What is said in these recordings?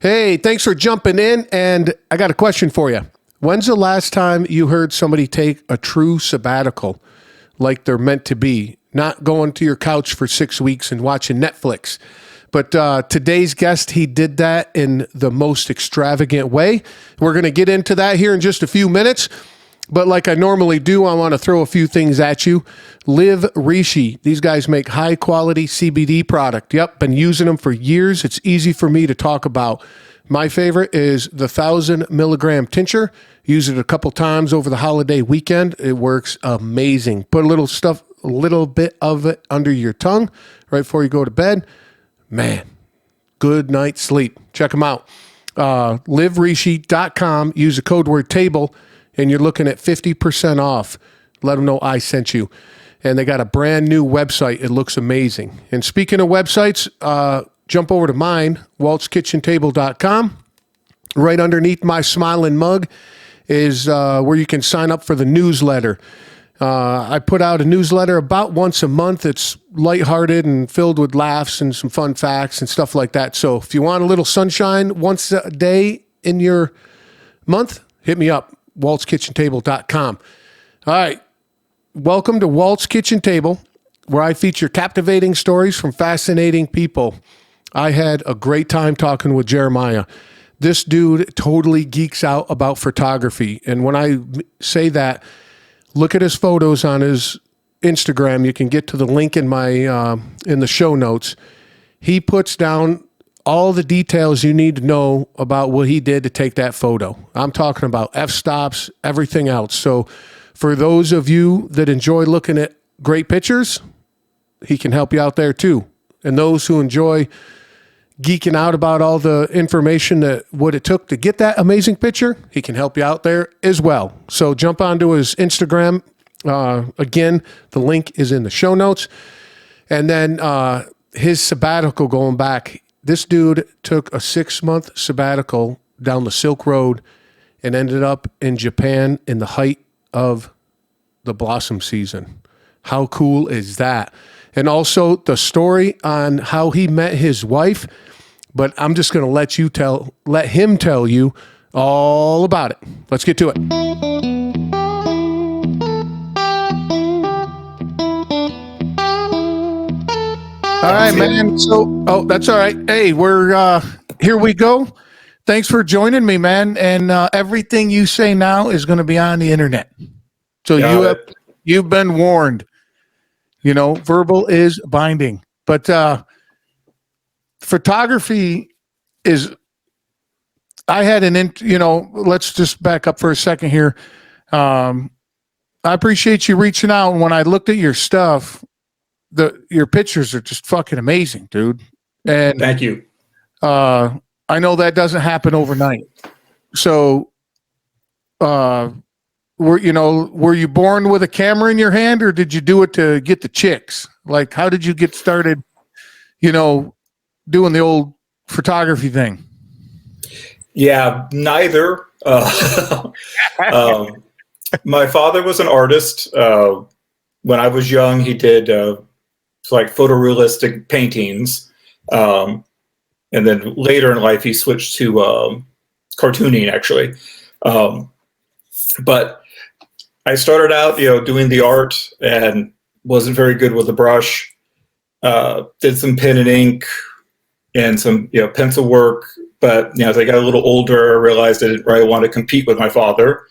Hey, thanks for jumping in. And I got a question for you. When's the last time you heard somebody take a true sabbatical like they're meant to be? Not going to your couch for 6 weeks and watching Netflix. But today's guest, he did that in the most extravagant way. We're going to get into that here in just a few minutes. But like I normally do, I want to throw a few things at you. Live Rishi. These guys make high quality CBD product. Yep, been using them for years. It's easy for me to talk about. My favorite is the 1,000 milligram tincture. Use it a couple times over the holiday weekend. It works amazing. Put a little bit of it under your tongue right before you go to bed. Man, good night's sleep. Check them out. LiveRishi.com. Use the code word TABLE. And you're looking at 50% off. Let them know I sent you. And they got a brand new website. It looks amazing. And speaking of websites, jump over to mine, waltzkitchentable.com. Right underneath my smiling mug is where you can sign up for the newsletter. I put out a newsletter about once a month. It's lighthearted and filled with laughs and some fun facts and stuff like that. So if you want a little sunshine once a day in your month, hit me up. waltzkitchentable.com. All right. Welcome to Walt's Kitchen Table, where I feature captivating stories from fascinating people. I had a great time talking with Jeremiah. This dude totally geeks out about photography. And when I say that, look at his photos on his Instagram. You can get to the link in my in the show notes. He puts down all the details you need to know about what he did to take that photo. I'm talking about f-stops, everything else. So for those of you that enjoy looking at great pictures, he can help you out there too. And those who enjoy geeking out about all the information that what it took to get that amazing picture, he can help you out there as well. So jump onto his Instagram. Again, the link is in the show notes. And then his sabbatical going back. This dude took a 6-month sabbatical down the Silk Road and ended up in Japan in the height of the blossom season. How cool is that? And also the story on how he met his wife, but I'm just going to let him tell you all about it. Let's get to it. All right, man. So, that's all right. Hey, we're here we go. Thanks for joining me, man. And everything you say now is going to be on the internet. So you've been warned. You know, verbal is binding. But photography is. I had let's just back up for a second here. I appreciate you reaching out. And when I looked at your stuff, your pictures are just fucking amazing, dude. And thank you. I know that doesn't happen overnight. So, were you born with a camera in your hand, or did you do it to get the chicks? Like, how did you get started, doing the old photography thing? Yeah, neither. My father was an artist. When I was young, he did photorealistic paintings. And then later in life, he switched to cartooning, actually. But I started out, doing the art and wasn't very good with the brush. Did some pen and ink and some, pencil work. But, as I got a little older, I realized I didn't really want to compete with my father.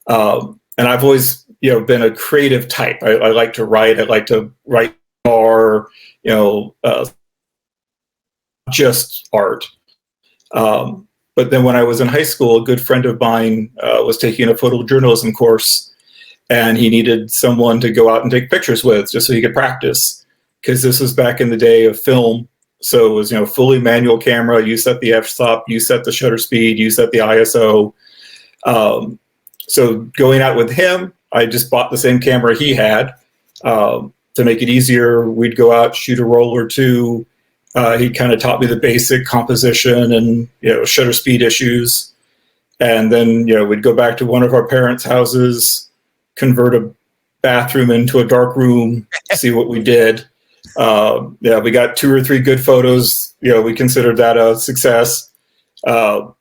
And I've always, been a creative type. I like to write. I like to write or, just art. But then when I was in high school, a good friend of mine was taking a photojournalism course, and he needed someone to go out and take pictures with just so he could practice, because this was back in the day of film. So it was, fully manual camera. You set the f-stop, you set the shutter speed, you set the ISO. So going out with him, I just bought the same camera he had. To make it easier, we'd go out, shoot a roll or two. He kind of taught me the basic composition and, shutter speed issues. And then, we'd go back to one of our parents' houses, convert a bathroom into a dark room, see what we did. We got 2 or 3 good photos. We considered that a success. and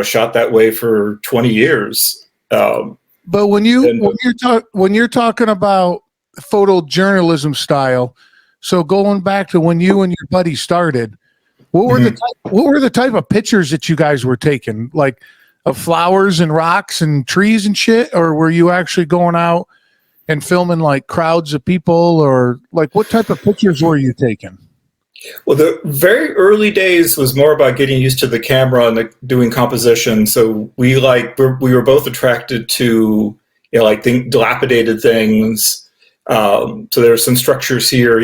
shot that way for 20 years. But when you're talking about photojournalism style, so going back to when you and your buddy started, what were the type of pictures that you guys were taking, like of flowers and rocks and trees and shit, or were you actually going out and filming like crowds of people, or like what type of pictures were you taking? Well, the very early days was more about getting used to the camera and doing composition. So we were both attracted to dilapidated things. So there's some structures here.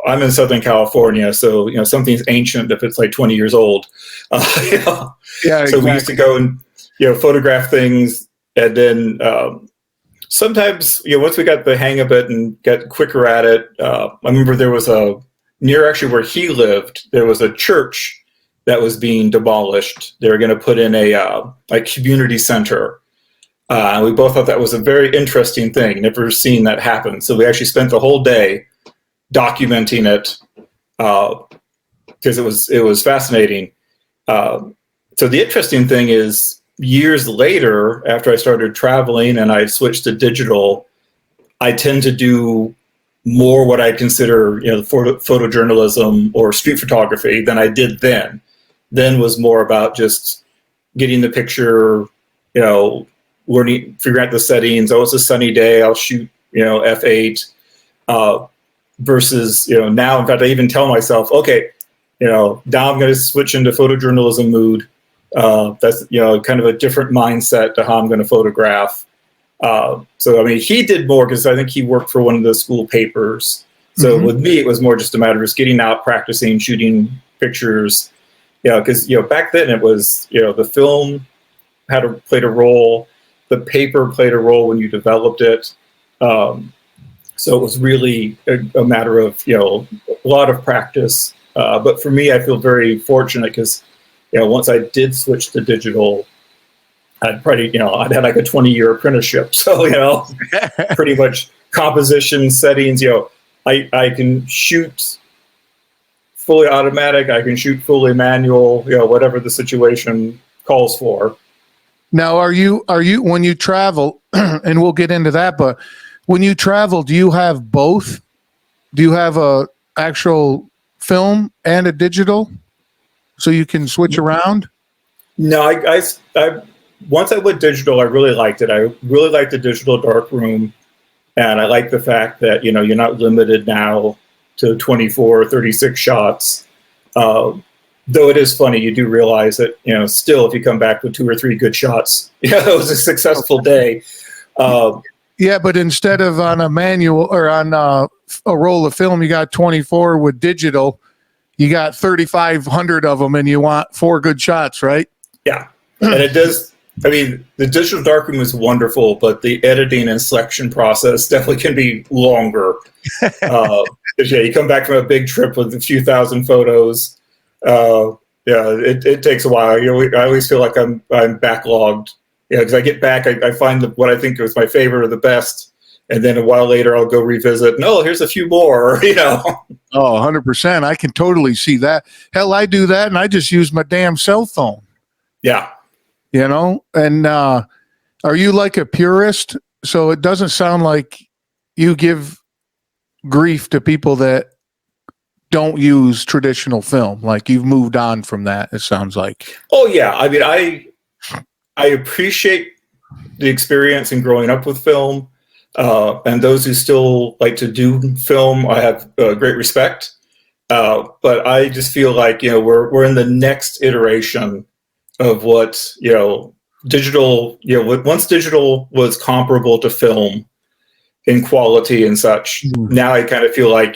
I'm in Southern California, so something's ancient if it's like 20 years old. Yeah, exactly. So we used to go and photograph things, and then sometimes once we got the hang of it and got quicker at it, I remember there was near actually where he lived, there was a church that was being demolished. They were going to put in a community center. We both thought that was a very interesting thing. Never seen that happen. So we actually spent the whole day documenting it because it was fascinating. So the interesting thing is, years later, after I started traveling and I switched to digital, I tend to do more what I consider, photojournalism or street photography than I did then. Then was more about just getting the picture, learning, figuring out the settings. Oh, it's a sunny day, I'll shoot, f8. Versus, now, in fact, I even tell myself, okay, now I'm going to switch into photojournalism mood. That's, kind of a different mindset to how I'm going to photograph. So, I mean, he did more because I think he worked for one of the school papers. So with me, it was more just a matter of just getting out, practicing, shooting pictures, because, back then it was, the film played a role, the paper played a role when you developed it. So it was really a matter of, a lot of practice. But for me, I feel very fortunate because, once I did switch to digital, I'd probably, I'd had like a 20-year apprenticeship. So, pretty much composition settings, I can shoot fully automatic. I can shoot fully manual, whatever the situation calls for. Now, are you, when you travel, and we'll get into that, but when you travel, do you have both? Do you have a actual film and a digital so you can switch around? No, I once I went digital, I really liked it. I really liked the digital darkroom, and I like the fact that you're not limited now to 24 or 36 shots. Though it is funny, you do realize that still, if you come back with 2 or 3 good shots, it was a successful day. Yeah, but instead of on a manual or on a roll of film, you got 24 with digital. You got 3,500 of them, and you want 4 good shots, right? Yeah, and it does. I mean, the digital darkroom is wonderful, but the editing and selection process definitely can be longer. You come back from a big trip with a few thousand photos. It takes a while. I always feel like I'm backlogged. Because I get back, I find what I think was my favorite or the best, and then a while later I'll go revisit. No, here's a few more. Oh, 100%. I can totally see that. Hell, I do that, and I just use my damn cell phone. Yeah. And are you like a purist? So it doesn't sound like you give grief to people that don't use traditional film. Like you've moved on from that, it sounds like. Oh, yeah. I mean, I appreciate the experience in growing up with film, and those who still like to do film, I have great respect. But I just feel like we're in the next iteration of what digital. Once digital was comparable to film in quality and such. Now I kind of feel like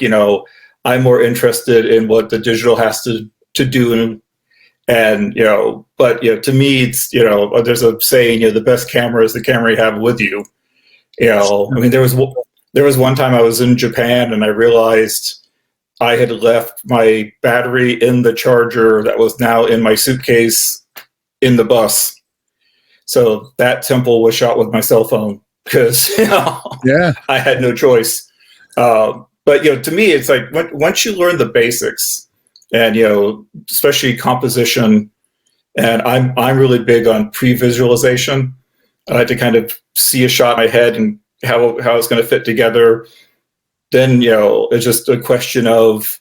I'm more interested in what the digital has to do and but to me it's there's a saying the best camera is the camera you have with you. I mean there was one time I was in Japan and I realized I had left my battery in the charger that was now in my suitcase in the bus. So that temple was shot with my cell phone because I had no choice. But to me it's like once you learn the basics, and especially composition. And I'm really big on pre-visualization. I like to kind of see a shot in my head and how it's going to fit together. Then it's just a question of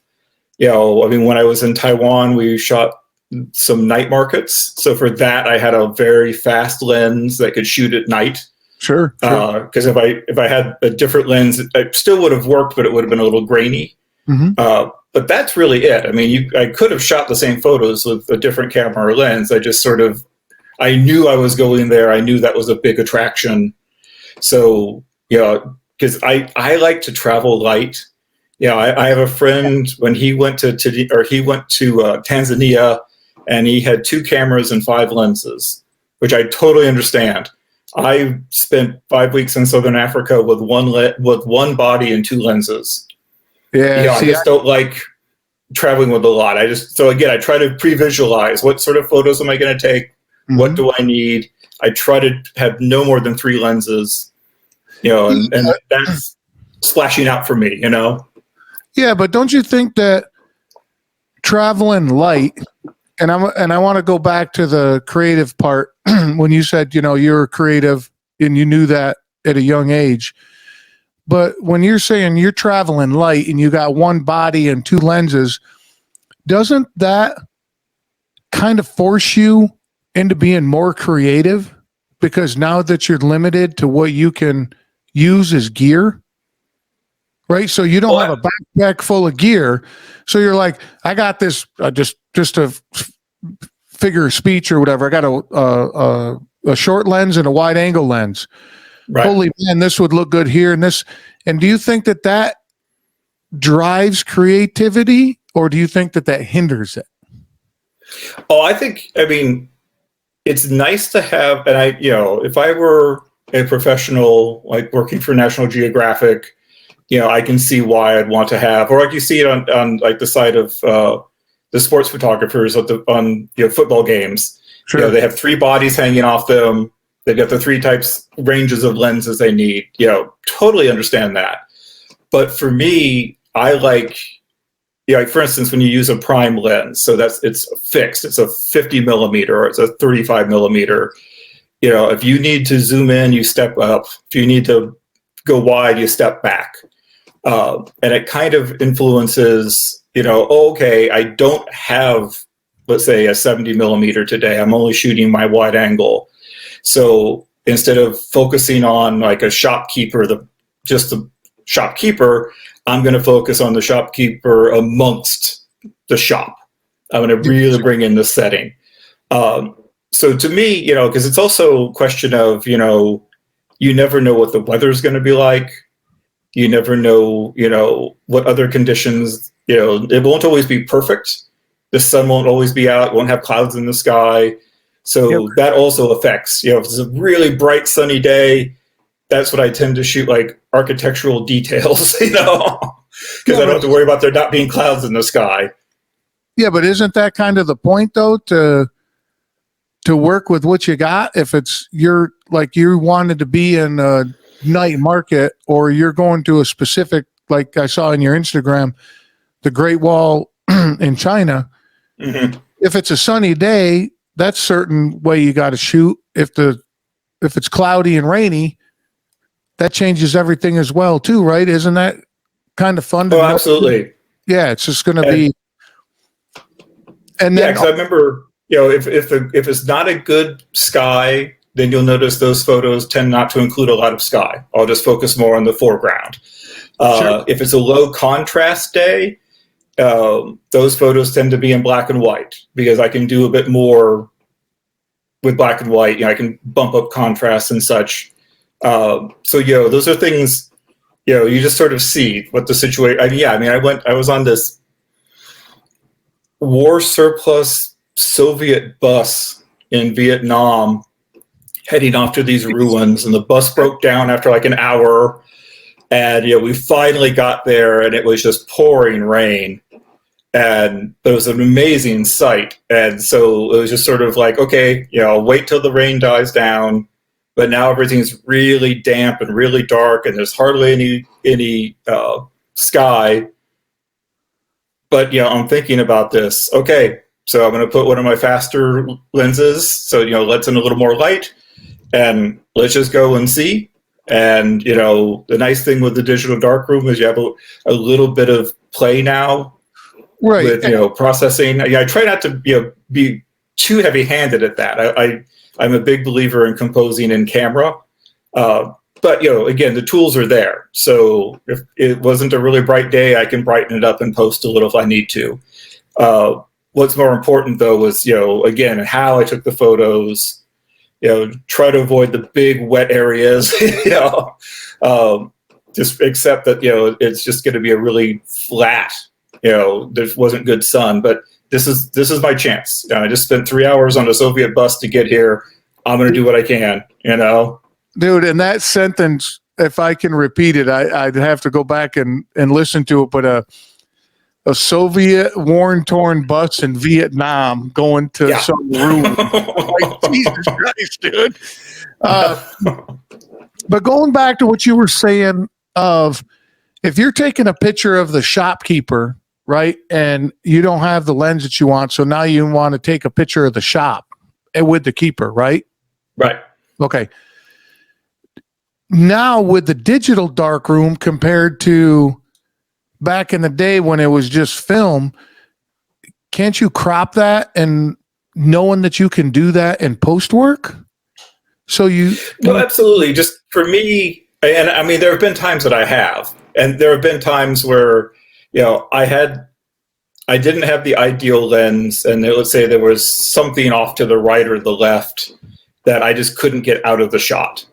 when I was in Taiwan, we shot some night markets. So for that, I had a very fast lens that could shoot at night. Sure. Because if I had a different lens, it still would have worked, but it would have been a little grainy. Mm-hmm. But that's really it. I mean, I could have shot the same photos with a different camera or lens. I just I knew I was going there. I knew that was a big attraction. So, because I like to travel light. I have a friend when he went to Tanzania, and he had 2 cameras and 5 lenses, which I totally understand. I spent 5 weeks in Southern Africa with one body and 2 lenses. Yeah, I just don't like traveling with a lot. I try to pre-visualize what sort of photos am I going to take? Mm-hmm. What do I need? I try to have no more than 3 lenses, and that's splashing out for me, Yeah, but don't you think that traveling light, and I want to go back to the creative part when you said, you're creative and you knew that at a young age. But when you're saying you're traveling light and you got 1 body and 2 lenses, doesn't that kind of force you into being more creative? Because now that you're limited to what you can use as gear, right? So you don't have a backpack full of gear. So you're like, I got this, just a figure of speech or whatever. I got a short lens and a wide angle lens. Right. Holy man, this would look good here. And do you think that drives creativity, or do you think that hinders it? Oh, it's nice to have, and if I were a professional, like working for National Geographic, I can see why I'd want to have, or like you see it on like the side of the sports photographers on football games. Sure. They have 3 bodies hanging off them. They've got the 3 ranges of lenses they need. Totally understand that. But for me, I like, for instance, when you use a prime lens, so it's fixed. It's a 50 millimeter or it's a 35 millimeter. If you need to zoom in, you step up. If you need to go wide, you step back. And it kind of influences, okay, I don't have, let's say, a 70 millimeter today. I'm only shooting my wide angle. So instead of focusing on like a shopkeeper, just the shopkeeper, I'm going to focus on the shopkeeper amongst the shop. I'm going to really bring in the setting. So to me, because it's also a question of, you never know what the weather's going to be like. You never know, what other conditions, it won't always be perfect. The sun won't always be out, won't have clouds in the sky. So that also affects, if it's a really bright sunny day, that's what I tend to shoot, like architectural details, because I don't have to worry about there not being clouds in the sky. Yeah, but isn't that kind of the point though, to work with what you got? If it's you wanted to be in a night market, or you're going to a specific, like I saw in your Instagram, the Great Wall in China. Mm-hmm. If it's a sunny day, that's certain way you got to shoot. If it's cloudy and rainy, that changes everything as well too, right? Isn't that kind of fun? Oh, absolutely. Yeah, it's just going to be. And then, because I remember, if it's not a good sky, then you'll notice those photos tend not to include a lot of sky. I'll just focus more on the foreground. Sure. If it's a low contrast day, those photos tend to be in black and white, because I can do a bit more with black and white. I can bump up contrast and such. So those are things, you just sort of see what the situation. I was on this war surplus Soviet bus in Vietnam, heading off to these ruins, and the bus broke down after like an hour, and we finally got there, and it was just pouring rain, and it was an amazing sight. And so it was just sort of like, okay, I'll wait till the rain dies down, but now everything's really damp and really dark, and there's hardly any sky. but I'm thinking about this. Okay, so I'm going to put one of my faster lenses, so let's in a little more light, and let's just go and see. And the nice thing with the digital darkroom is you have a little bit of play now, Right. with processing. I try not to be too heavy-handed at that. I'm a big believer in composing in camera, but again, the tools are there. So if it wasn't a really bright day, I can brighten it up and post a little if I need to. What's more important though was again how I took the photos. Try to avoid the big wet areas. Just accept that it's just going to be a really flat. There wasn't good sun, but this is my chance. I just spent 3 hours on a Soviet bus to get here. I'm going to do what I can. Dude, and that sentence, if I can repeat it, I'd have to go back and listen to it. But a Soviet worn-torn bus in Vietnam going to some room. Like, Jesus Christ, dude. But going back to what you were saying of if you're taking a picture of the shopkeeper, right, and you don't have the lens that you want, so now you want to take a picture of the shop with the keeper, right? Right. Okay. Now with the digital darkroom compared to back in the day when it was just film, can't you crop that and knowing that you can do that in post work? So no, absolutely. Just for me, and I mean, there have been times that I have, and there have been times where, I didn't have the ideal lens, and let's say there was something off to the right or the left that I just couldn't get out of the shot.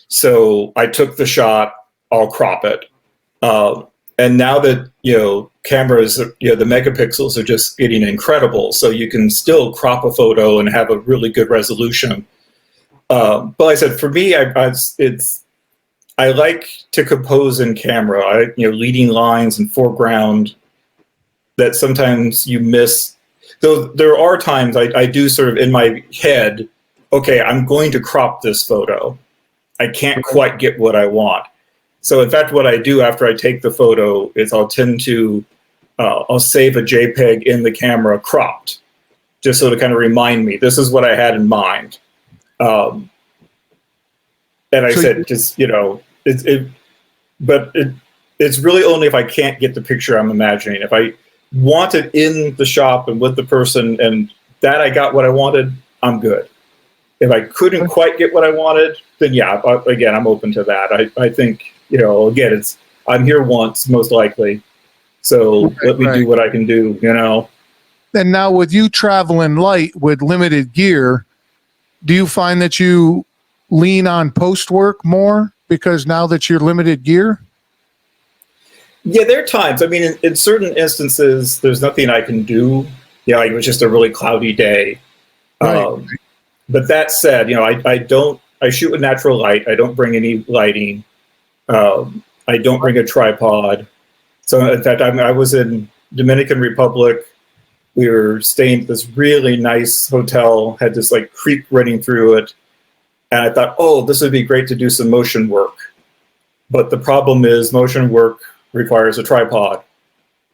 So I took the shot, I'll crop it. And now that, cameras, the megapixels are just getting incredible. So you can still crop a photo and have a really good resolution. But like I said, for me, I like to compose in camera, leading lines and foreground that sometimes you miss. Though there are times I do sort of in my head, okay, I'm going to crop this photo. I can't quite get what I want. So in fact, what I do after I take the photo is I'll tend to, I'll save a JPEG in the camera cropped, just so to kind of remind me, this is what I had in mind. And I said, just, it's really only if I can't get the picture I'm imagining. If I want it in the shop and with the person and that I got what I wanted, I'm good. If I couldn't quite get what I wanted, then again, I'm open to that. I think, again, I'm here once, most likely. So let me do what I can do, And now with you traveling light with limited gear, do you find that you lean on post work more because now that you're limited gear? Yeah, there are times. I mean, in certain instances, there's nothing I can do. It was just a really cloudy day. Right. But that said, I shoot with natural light. I don't bring any lighting. I don't bring a tripod. So in fact, I was in Dominican Republic. We were staying at this really nice hotel, had this like creek running through it. And I thought, this would be great to do some motion work. But the problem is motion work requires a tripod.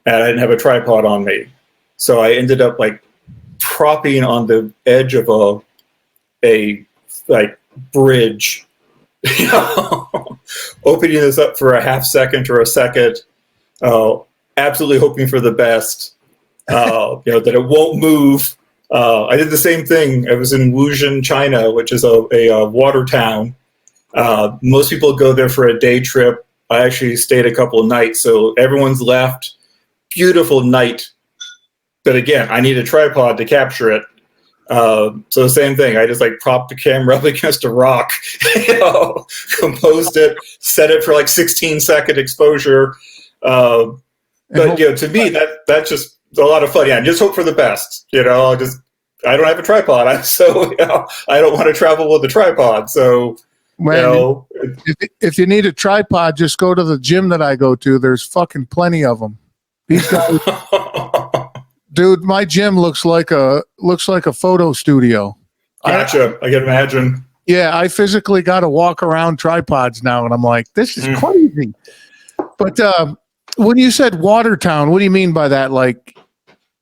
And I didn't have a tripod on me. So I ended up like propping on the edge of a bridge, opening this up for a half second or a second, absolutely hoping for the best, that it won't move. I did the same thing. I was in Wuzhen, China, which is a water town. Most people go there for a day trip. I actually stayed a couple of nights, so everyone's left. Beautiful night. But again, I need a tripod to capture it. So the same thing. I just like propped the camera up against a rock, composed it, set it for like 16-second exposure. But to me, that's just a lot of fun. Yeah, just hope for the best. I don't have a tripod, so I don't want to travel with a tripod. So if you need a tripod, just go to the gym that I go to. There's fucking plenty of them. These guys. Dude, my gym looks like a photo studio. Gotcha. I can imagine. Yeah, I physically got to walk around tripods now, and I'm like, this is crazy. But When you said water town, what do you mean by that? Like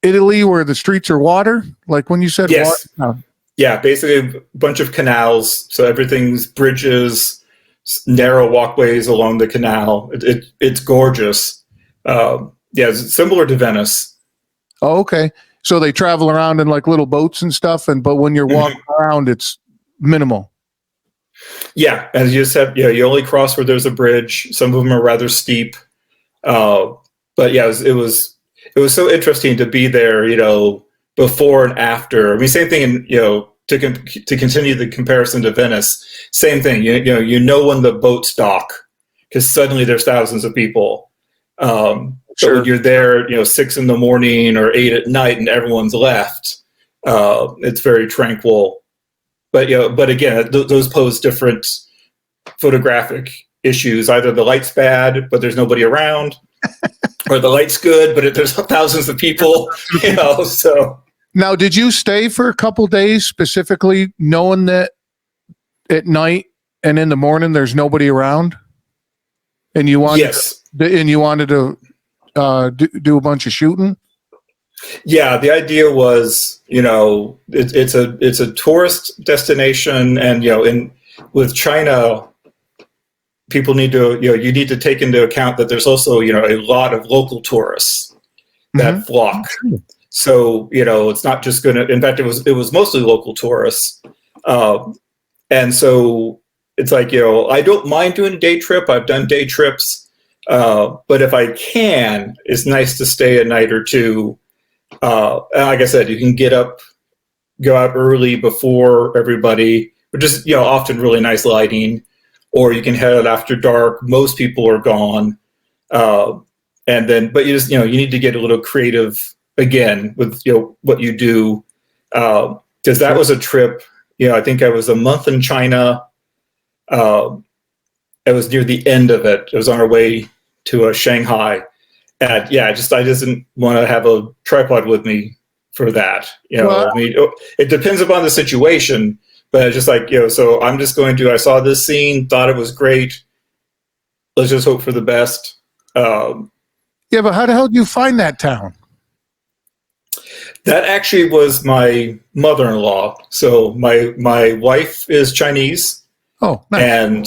Italy, where the streets are water? Like when you said water Yes. town? Yeah, basically a bunch of canals. So everything's bridges, narrow walkways along the canal. It's gorgeous. Yeah, it's similar to Venice. Oh, okay. So they travel around in like little boats and stuff, but when you're walking around, it's minimal. Yeah, as you said, you only cross where there's a bridge. Some of them are rather steep. But yeah, it was so interesting to be there, before and after. I mean, same thing in, to continue the comparison to Venice, same thing. When the boats dock, because suddenly there's thousands of people. So when you're there, 6 in the morning or 8 at night, and everyone's left, it's very tranquil. But again, those pose different photographic issues. Either the light's bad, but there's nobody around, or the light's good, but there's thousands of people. So. Now, did you stay for a couple days specifically, knowing that at night and in the morning there's nobody around, and you wanted Yes. to do a bunch of shooting? Yeah, the idea was, it's a tourist destination, and with China, people need to, you need to take into account that there's also, a lot of local tourists that flock. So, it's not just going to, in fact, it was mostly local tourists. And so it's like, I don't mind doing a day trip. I've done day trips. But if I can, it's nice to stay a night or two. And like I said, you can go out early before everybody, which is, often really nice lighting, or you can head out after dark. Most people are gone. But you need to get a little creative again with, what you do. Because that was a trip, I think I was a month in China. It was near the end of it. It was on our way to Shanghai. And yeah, I just didn't want to have a tripod with me for that. I mean, it depends upon the situation, but it's just like, so I'm just I saw this scene, thought it was great. Let's just hope for the best. Yeah, but how the hell did you find that town? That actually was my mother-in-law. So my wife is Chinese. Oh, nice. And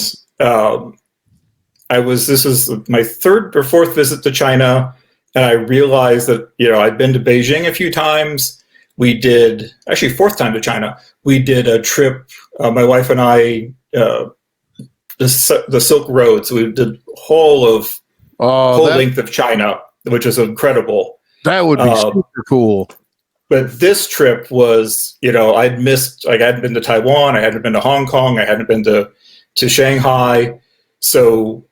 this was my third or fourth visit to China, and I realized that, I'd been to Beijing a few times. We did, actually fourth time to China, we did a trip, my wife and I, the Silk Road. So we did whole length of China, which is incredible. That would be super cool. But this trip was, I'd missed, I hadn't been to Taiwan, I hadn't been to Hong Kong, I hadn't been to Shanghai. So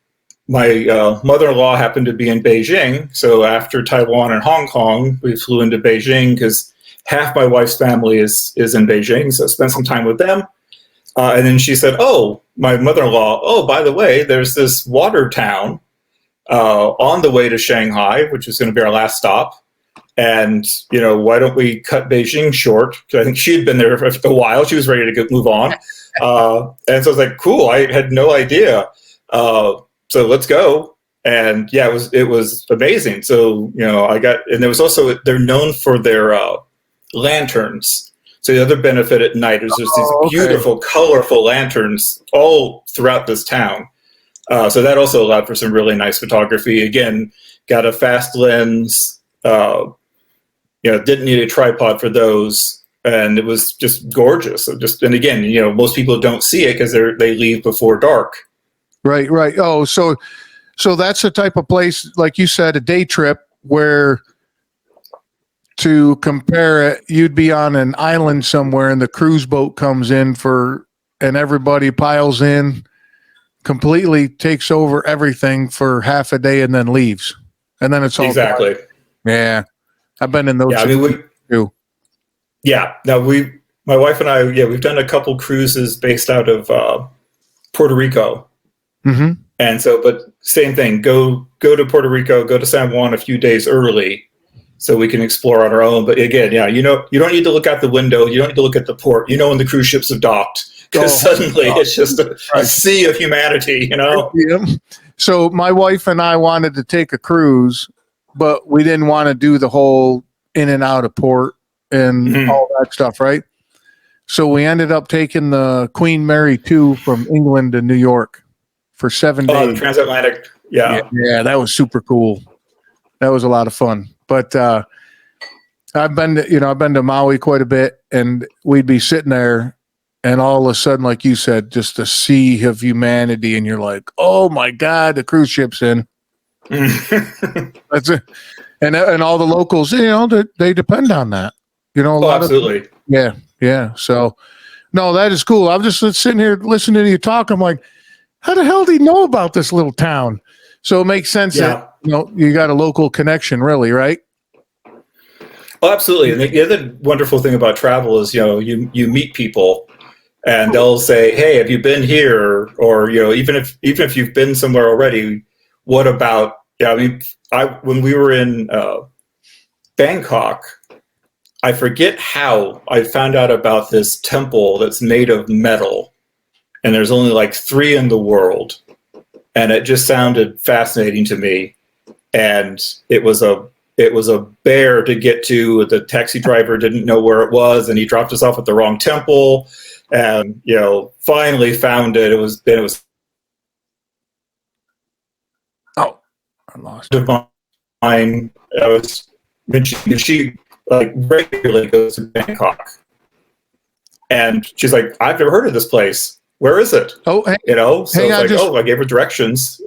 my mother-in-law happened to be in Beijing. So after Taiwan and Hong Kong, we flew into Beijing because half my wife's family is in Beijing. So I spent some time with them. And then she said, my mother-in-law, by the way, there's this water town on the way to Shanghai, which is going to be our last stop. And, why don't we cut Beijing short? Because I think she had been there for a while. She was ready to move on. And so I was like, cool, I had no idea. So let's go. And yeah, it was amazing. So, and there was also, they're known for their lanterns. So the other benefit at night is there's these beautiful, colorful lanterns all throughout this town. So that also allowed for some really nice photography. Again, got a fast lens, didn't need a tripod for those. And it was just gorgeous. And again, most people don't see it because they leave before dark. Right. Oh, so that's the type of place, like you said, a day trip where, to compare it, you'd be on an island somewhere and the cruise boat comes in and everybody piles in, completely takes over everything for half a day and then leaves. And then it's all exactly. quiet. Yeah. I've been in those too. Yeah. Now my wife and I, we've done a couple cruises based out of Puerto Rico. Mm-hmm. And so, but same thing, go to Puerto Rico, go to San Juan a few days early so we can explore on our own. But again, you don't need to look out the window. You don't need to look at the port. When the cruise ships have docked, because suddenly it's just a sea of humanity, Yeah. So my wife and I wanted to take a cruise, but we didn't want to do the whole in and out of port and all that stuff, right? So we ended up taking the Queen Mary 2 from England to New York for 7 days. Oh, the transatlantic. Yeah. Yeah, that was super cool. That was a lot of fun. But I've been to Maui quite a bit, and we'd be sitting there, and all of a sudden, like you said, just a sea of humanity, and you're like, "Oh my God, the cruise ship's in." That's it, and all the locals, they depend on that. Absolutely. Yeah. So, no, that is cool. I'm just sitting here listening to you talk. I'm like, how the hell do you know about this little town? So it makes sense that you got a local connection, really, right? Oh, absolutely. And the other wonderful thing about travel is, you meet people, and they'll say, "Hey, have you been here?" Or even if you've been somewhere already, what about? Yeah, I mean, when we were in Bangkok, I forget how I found out about this temple that's made of metal, and there's only like 3 in the world, and it just sounded fascinating to me. And it was a bear to get to. The taxi driver didn't know where it was, and he dropped us off at the wrong temple. And finally found it. It was Oh, I lost divine. I was mentioning she like regularly goes to Bangkok, and she's like, "I've never heard of this place. Where is it?" Oh, So it's like, I gave her directions.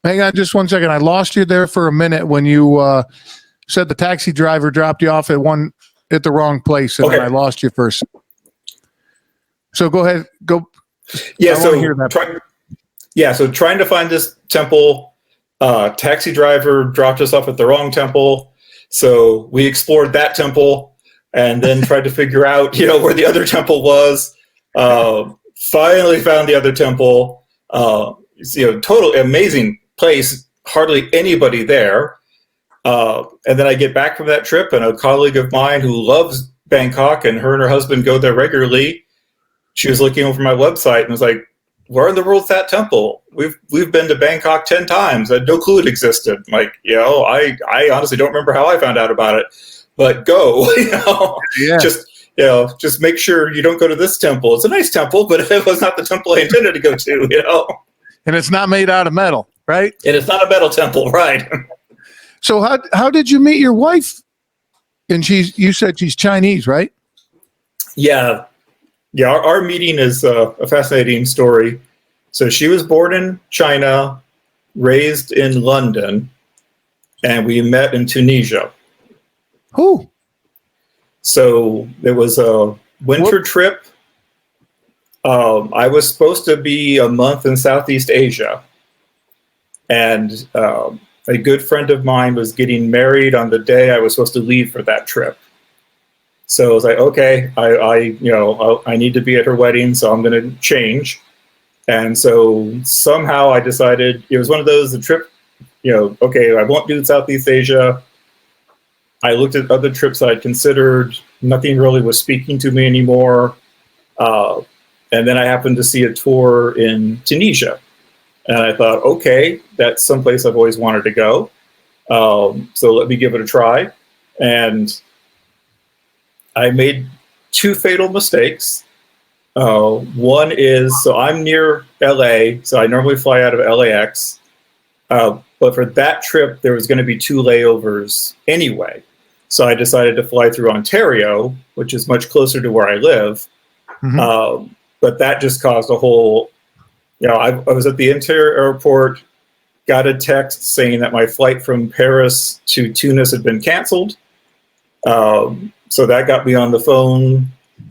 Hang on just 1 second. I lost you there for a minute when you said the taxi driver dropped you off at the wrong place, and then I lost you first. So go ahead. Go. Yeah. I want to hear that. So trying to find this temple, taxi driver dropped us off at the wrong temple. So we explored that temple and then tried to figure out, where the other temple was. Finally found the other temple. Total amazing place. Hardly anybody there. And then I get back from that trip, and a colleague of mine who loves Bangkok, and her husband go there regularly. She was looking over my website and was like, "Where in the world's that temple? We've been to Bangkok 10 times. I had no clue it existed." I'm like, I honestly don't remember how I found out about it, but go, just make sure you don't go to this temple. It's a nice temple, but it was not the temple I intended to go to, And it's not made out of metal, right? And it's not a metal temple, right? So how did you meet your wife? And you said she's Chinese, right? Yeah. Yeah, our meeting is a fascinating story. So she was born in China, raised in London, and we met in Tunisia. Who? So there was a winter trip. I was supposed to be a month in Southeast Asia, and a good friend of mine was getting married on the day I was supposed to leave for that trip. So I was like, okay, I need to be at her wedding, so I'm going to change. And so somehow I decided it was one of those, the trip, okay, I won't do Southeast Asia. I looked at other trips I'd considered. Nothing really was speaking to me anymore. And then I happened to see a tour in Tunisia. And I thought, okay, that's someplace I've always wanted to go. So let me give it a try. And I made 2 fatal mistakes. One is, so I'm near LA, so I normally fly out of LAX. But for that trip, there was going to be 2 layovers anyway. So I decided to fly through Ontario, which is much closer to where I live. Mm-hmm. But that just caused a whole, I was at the Interior airport, got a text saying that my flight from Paris to Tunis had been canceled. So that got me on the phone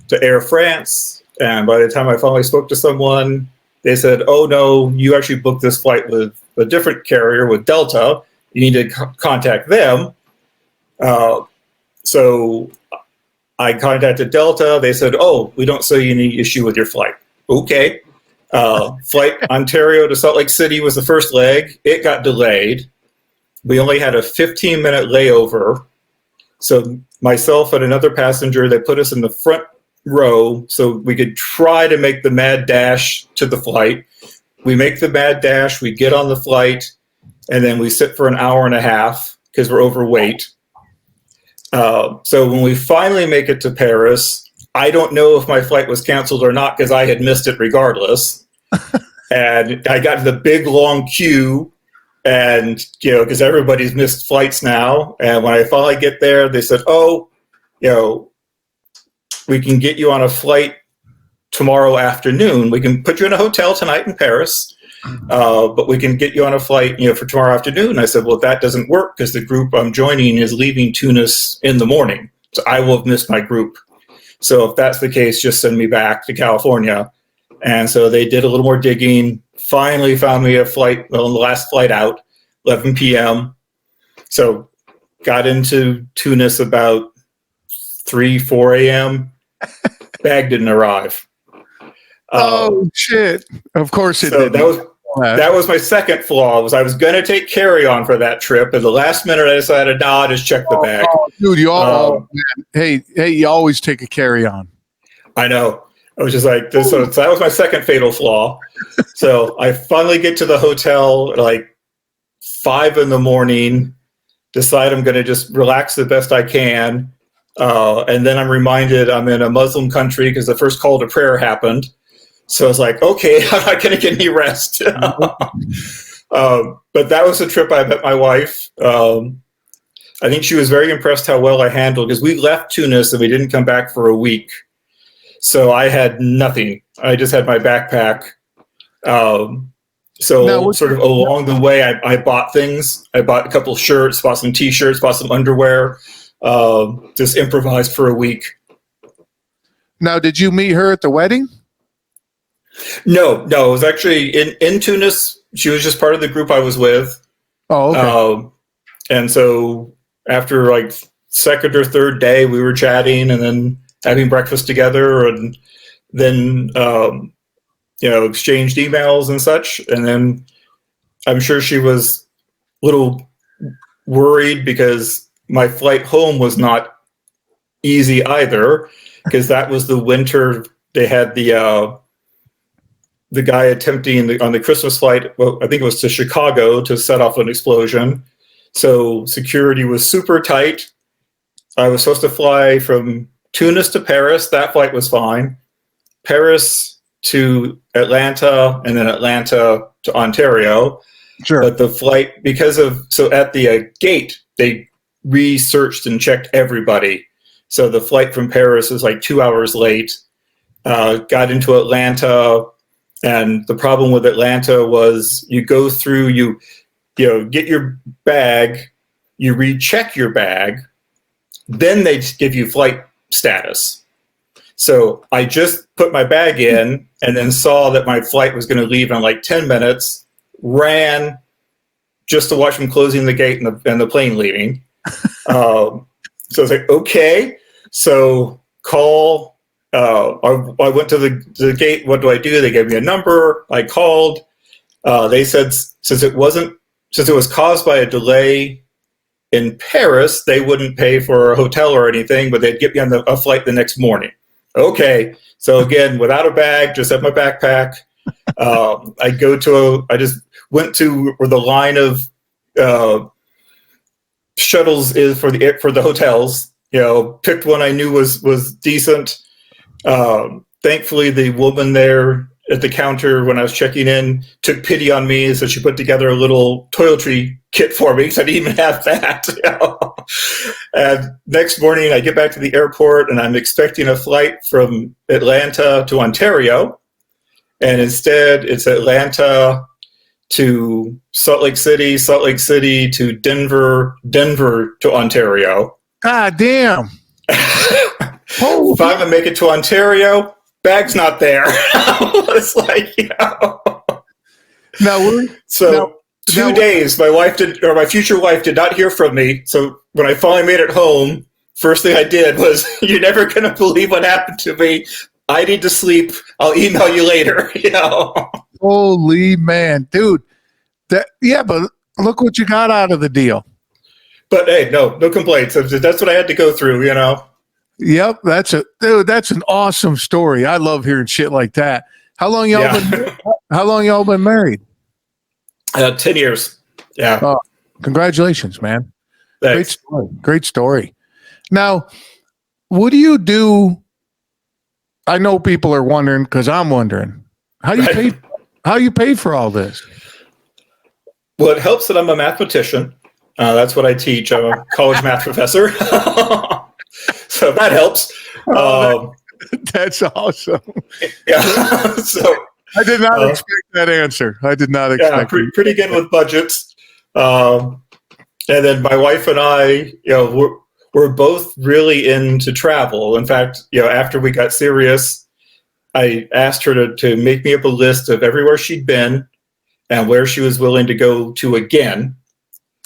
to Air France. And by the time I finally spoke to someone, they said, "Oh, no, you actually booked this flight with a different carrier, with Delta. You need to contact them." So I contacted Delta. They said, "Oh, we don't see any issue with your flight." Okay. Flight Ontario to Salt Lake City was the first leg. It got delayed. We only had a 15-minute layover. So myself and another passenger, they put us in the front row so we could try to make the mad dash to the flight. we make the mad dash, we get on the flight, and then we sit for an hour and a half because we're overweight. So when we finally make it to Paris, I don't know if my flight was canceled or not because I had missed it regardless. And I got to the big long queue, and because everybody's missed flights now. And when I finally get there, they said, "Oh, we can get you on a flight tomorrow afternoon. We can put you in a hotel tonight in Paris, but we can get you on a flight, for tomorrow afternoon." And I said, "Well, that doesn't work because the group I'm joining is leaving Tunis in the morning. So I will have missed my group. So if that's the case, just send me back to California." And so they did a little more digging, finally found me a flight, the last flight out, 11 p.m. So got into Tunis about 4 a.m. Bag didn't arrive. Oh shit! Of course it so did. That was my second flaw. I was going to take carry-on for that trip, and the last minute I decided, I'll just check the bag. Oh, dude, hey, you always take a carry-on. I know. I was just like, so that was my second fatal flaw. So I finally get to the hotel at like 5 a.m. Decide I'm going to just relax the best I can. And then I'm reminded I'm in a Muslim country because the first call to prayer happened. So I was like, okay, I'm not going to get any rest. But that was the trip I met my wife. I think she was very impressed how well I handled, because we left Tunis and we didn't come back for a week. So I had nothing. I just had my backpack. Sort of along the way, I bought things. I bought a couple of shirts, bought some T-shirts, bought some underwear, just improvised for a week. Now, did you meet her at the wedding? No. It was actually in Tunis. She was just part of the group I was with. Oh, okay. And so after like second or third day, we were chatting and then having breakfast together, and then exchanged emails and such. And then I'm sure she was a little worried because my flight home was not easy either, because that was the winter. They had the guy attempting on the Christmas flight, well, I think it was to Chicago, to set off an explosion. So security was super tight. I was supposed to fly from Tunis to Paris. That flight was fine. Paris to Atlanta, and then Atlanta to Ontario. Sure. But the flight, at the gate, they researched and checked everybody. So the flight from Paris was like 2 hours late. Got into Atlanta, and the problem with Atlanta was you go through, you get your bag, you recheck your bag, then they give you flight status. So I just put my bag in and then saw that my flight was going to leave in like 10 minutes, ran just to watch them closing the gate and the plane leaving. So I was like, okay. So call. I went to the gate. What do I do? They gave me a number. I called. They said since it was caused by a delay in Paris, they wouldn't pay for a hotel or anything, but they'd get me on a flight the next morning. Okay. So again, without a bag, just have my backpack. I just went to where the line of shuttles is for the hotels. Picked one I knew was decent. Thankfully, the woman there at the counter when I was checking in took pity on me, so she put together a little toiletry kit for me, because I didn't even have that. And next morning, I get back to the airport, and I'm expecting a flight from Atlanta to Ontario, and instead it's Atlanta to Salt Lake City to Denver to Ontario. God damn. Finally make it to Ontario, bag's not there. It's like, Now, 2 days, my future wife did not hear from me. So when I finally made it home, first thing I did was, you're never going to believe what happened to me. I need to sleep. I'll email you later. Holy man, dude. But look what you got out of the deal. But hey, no complaints. That's what I had to go through, Yep, that's an awesome story. I love hearing shit like that. How long y'all been? How long y'all been married? 10 years. Yeah. Oh, congratulations, man. Thanks. Great story. Great story. Now, what do you do? I know people are wondering because I'm wondering how do you pay? How you pay for all this? Well, it helps that I'm a mathematician. That's what I teach. I'm a college math professor. So that helps. That's awesome. Yeah. So I did not expect that answer. I did not expect. Yeah, pretty good with budgets. And then my wife and I, we're both really into travel. In fact, after we got serious, I asked her to make me up a list of everywhere she'd been and where she was willing to go to again.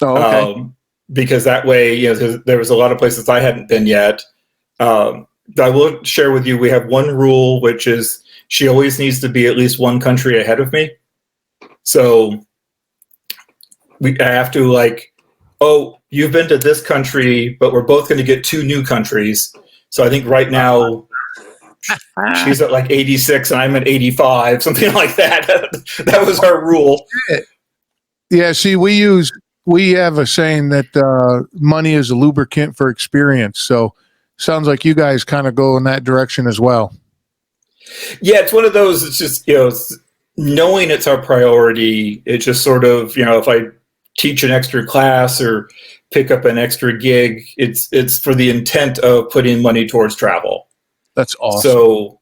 Oh, okay. Because that way, there was a lot of places I hadn't been yet. I will share with you, we have one rule, which is she always needs to be at least one country ahead of me. So I have to oh, you've been to this country, but we're both going to get 2 new countries. So I think right now she's at 86 and I'm at 85, something like that. That was our rule. Yeah. See, we have a saying that money is a lubricant for experience. So sounds like you guys kind of go in that direction as well. Yeah, it's one of those. It's just knowing it's our priority. It's just sort of if I teach an extra class or pick up an extra gig, it's for the intent of putting money towards travel. That's awesome. So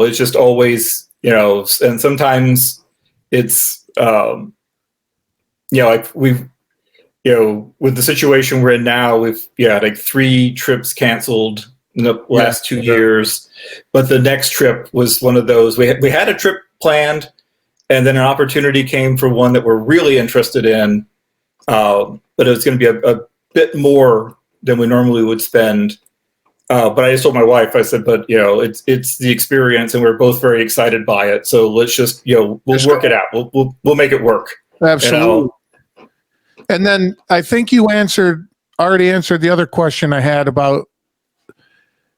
it's just always and sometimes it's we've with the situation we're in now, we've had 3 trips canceled in the last 2 years, but the next trip was one of those. We had a trip planned, and then an opportunity came for one that we're really interested in, but it was going to be a bit more than we normally would spend. But I just told my wife, I said, but it's the experience, and we're both very excited by it. So let's just we'll work it out. We'll make it work. Absolutely. And then I think you already answered the other question I had about.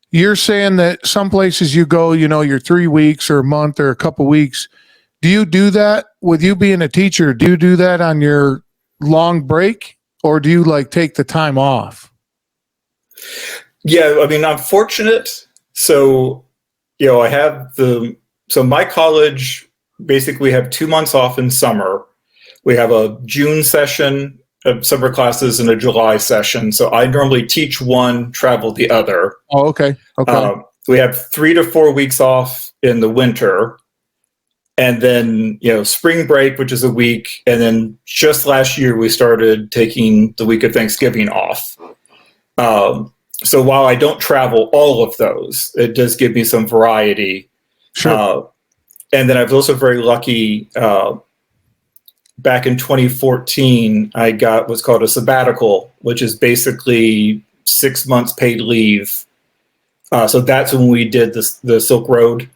You're saying that some places you go, you're 3 weeks or a month or a couple weeks. Do you do that with you being a teacher? Do you do that on your long break, or do you take the time off? Yeah, I mean, I'm fortunate. So, I have my college basically have 2 months off in summer. We have a June session of summer classes and a July session. So I normally teach one, travel the other. Oh, okay. Okay. We have 3 to 4 weeks off in the winter. And then, spring break, which is a week. And then just last year, we started taking the week of Thanksgiving off. So while I don't travel all of those, it does give me some variety. Sure. And then I was also very lucky. Back in 2014, I got what's called a sabbatical, which is basically 6 months paid leave. So that's when we did the Silk Road.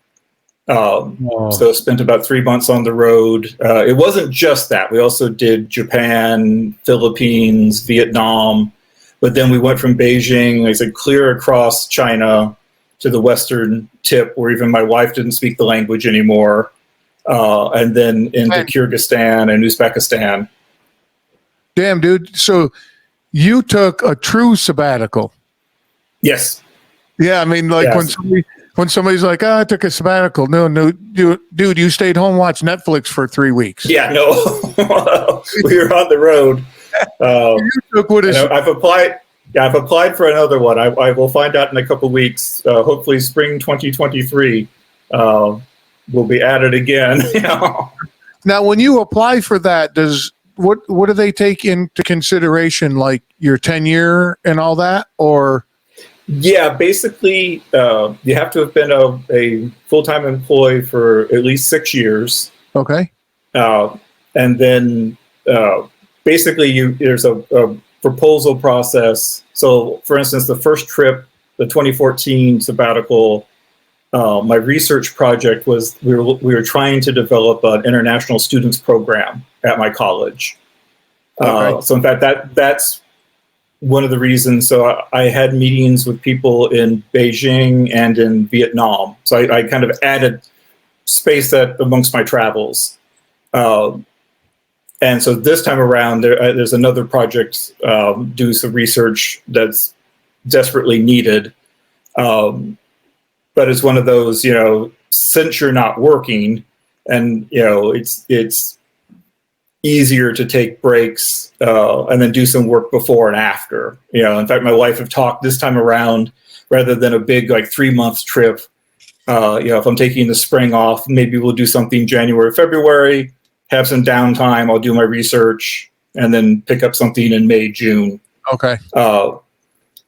So spent about 3 months on the road. It wasn't just that. We also did Japan, Philippines, Vietnam. But then we went from Beijing, like I said, clear across China to the western tip, where even my wife didn't speak the language anymore. And then into Kyrgyzstan and Uzbekistan. Damn, dude. So you took a true sabbatical. Yes. Yeah, I mean, when somebody's like, I took a sabbatical. No, dude, you stayed home, watched Netflix for 3 weeks. Yeah, no. We were on the road. I've applied. Yeah, I've applied for another one. I will find out in a couple of weeks. Hopefully, spring 2023 will be added again. Now, when you apply for that, what do they take into consideration, like your tenure and all that, or? Yeah, basically, you have to have been a full-time employee for at least 6 years. Okay. And then basically, there's a proposal process. So, for instance, the first trip, the 2014 sabbatical, my research project was we were trying to develop an international students program at my college. Okay. So, in fact, that's one of the reasons. So I had meetings with people in Beijing and in Vietnam. So I kind of added space that amongst my travels. And so this time around, there's another project, do some research that's desperately needed. But it's one of those, since you're not working, and it's easier to take breaks and then do some work before and after. In fact, my wife have talked this time around, rather than a big 3-month trip. If I'm taking the spring off, maybe we'll do something January, February, have some downtime. I'll do my research and then pick up something in May, June. Okay. But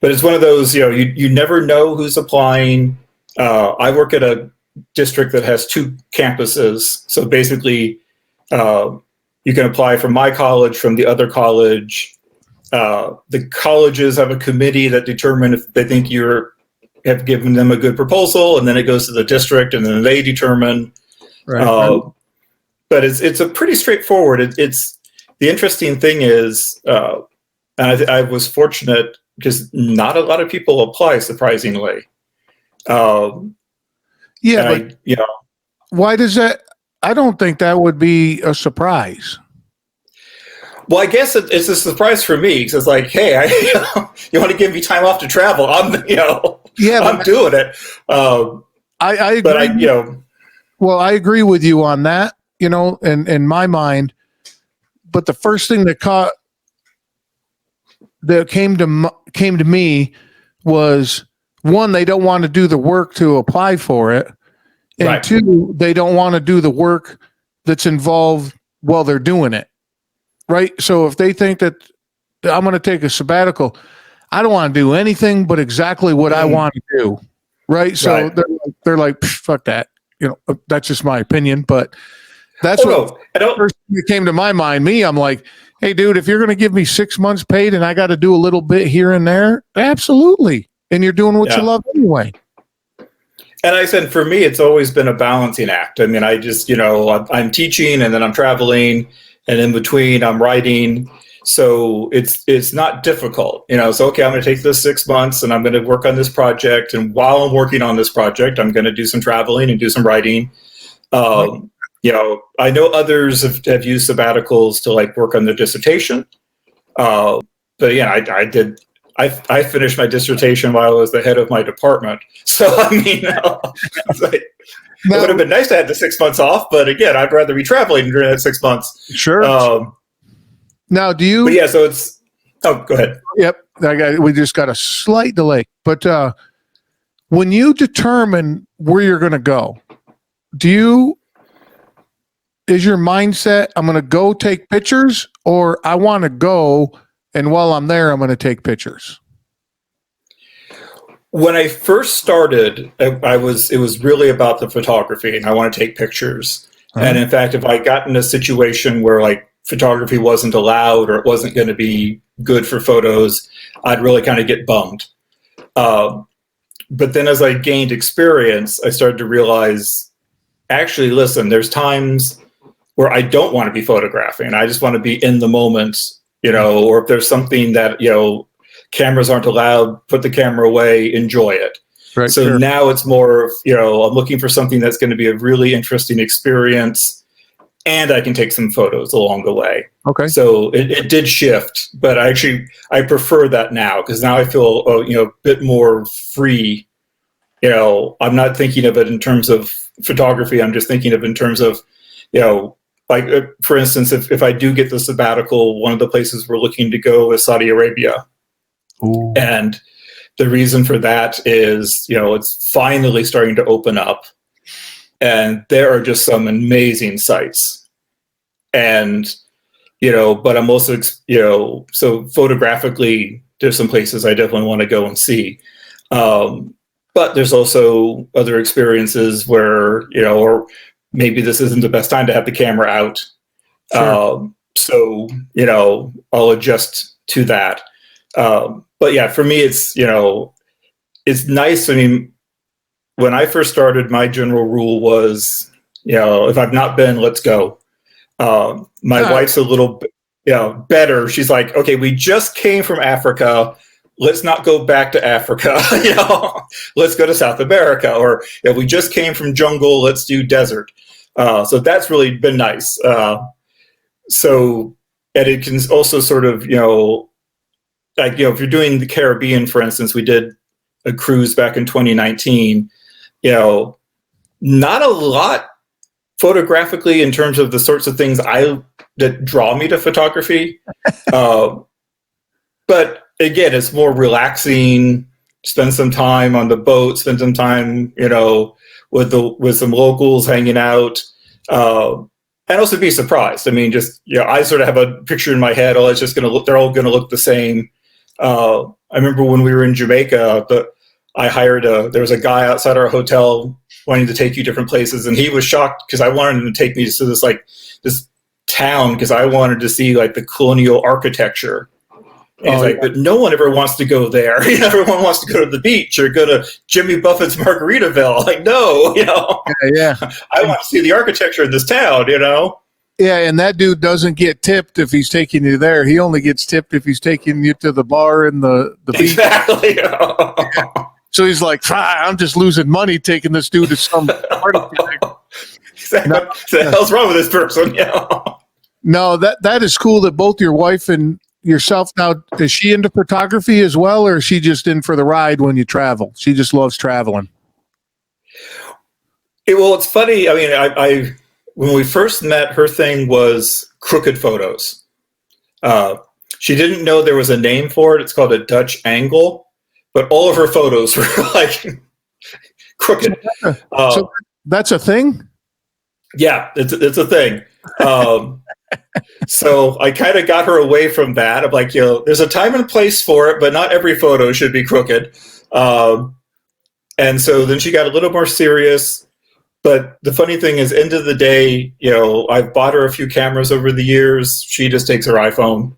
it's one of those, you never know who's applying. I work at a district that has 2 campuses. So basically, you can apply from my college, from the other college. The colleges have a committee that determine if they think have given them a good proposal, and then it goes to the district, and then they determine. Right. But it's a pretty straightforward. It's the interesting thing is, and I was fortunate because not a lot of people apply, surprisingly. Yeah, but why does that? I don't think that would be a surprise. Well, I guess it's a surprise for me because it's like, hey, you want to give me time off to travel? I'm doing it. I agree. But well, I agree with you on that. In my mind, but the first thing that came to me was, one, they don't want to do the work to apply for it, and right. 2, they don't want to do the work that's involved while they're doing it. Right. So if they think that I'm going to take a sabbatical, I don't want to do anything but exactly what I want to do. Right. So right. They're like, fuck that. That's just my opinion, but that's first thing that came to my mind. I'm like, hey, dude, if you're going to give me 6 months paid and I got to do a little bit here and there, absolutely. And you're doing what you love anyway. And I said, for me, it's always been a balancing act. I mean, I just, I'm teaching and then I'm traveling, and in between I'm writing. So it's not difficult, so, okay, I'm going to take this 6 months and I'm going to work on this project. And while I'm working on this project, I'm going to do some traveling and do some writing. I know others have used sabbaticals to work on their dissertation. But yeah, I did. I finished my dissertation while I was the head of my department. So, I mean, it would have been nice to have the 6 months off, but again, I'd rather be traveling during that 6 months. Sure. Now, do you? But yeah, so it's. Oh, go ahead. Yep, we just got a slight delay. But when you determine where you're going to go, is your mindset, I'm going to go take pictures, or I want to go and while I'm there, I'm going to take pictures? When I first started, it was really about the photography, and I want to take pictures. Uh-huh. And in fact, if I got in a situation where photography wasn't allowed or it wasn't going to be good for photos, I'd really kind of get bummed. But then as I gained experience, I started to realize, actually, listen, there's times where I don't want to be photographing. I just want to be in the moment, or if there's something that, cameras aren't allowed, put the camera away, enjoy it. Right, so sure. Now it's more of, I'm looking for something that's going to be a really interesting experience, and I can take some photos along the way. Okay. So it did shift, but I prefer that now, because now I feel, a bit more free. I'm not thinking of it in terms of photography. I'm just thinking of it in terms of, for instance, if I do get the sabbatical, one of the places we're looking to go is Saudi Arabia. Ooh. And the reason for that is, it's finally starting to open up, and there are just some amazing sites. And, but I'm also, so photographically, there's some places I definitely want to go and see. But there's also other experiences where, or maybe this isn't the best time to have the camera out. Sure. So, I'll adjust to that. But yeah, for me, it's nice. I mean, when I first started, my general rule was, if I've not been, let's go. My wife's a little, better. She's like, okay, we just came from Africa. let's not go back to Africa. Let's go to South America, or if we just came from jungle, let's do desert. So that's really been nice. And it can also sort of, if you're doing the Caribbean, for instance, we did a cruise back in 2019, not a lot photographically in terms of the sorts of things that draw me to photography. But again, it's more relaxing, spend some time on the boat, spend some time, with some locals hanging out, and also be surprised. I mean, I sort of have a picture in my head. Oh, they're all going to look the same. I remember when we were in Jamaica, I hired there was a guy outside our hotel wanting to take you different places, and he was shocked because I wanted him to take me to this town because I wanted to see like the colonial architecture. And he's like, but no one ever wants to go there. Everyone wants to go to the beach or go to Jimmy Buffett's Margaritaville. Like, no, Yeah. I want to see the architecture of this town, Yeah, and that dude doesn't get tipped if he's taking you there. He only gets tipped if he's taking you to the bar and the beach. Exactly. So he's like, I'm just losing money taking this dude to some party. Exactly. What the hell's wrong with this person? No, that is cool that both your wife and yourself now, is she into photography as well, or is she just in for the ride when you travel? She just loves traveling. Well, it's funny. I mean, I when we first met, her thing was crooked photos. She didn't know there was a name for it. It's called a Dutch angle, but all of her photos were like crooked. So that's a thing? Yeah, it's a thing. So I kind of got her away from that. I'm like, there's a time and place for it, but not every photo should be crooked. And so then she got a little more serious. But the funny thing is, end of the day, I've bought her a few cameras over the years. She just takes her iPhone.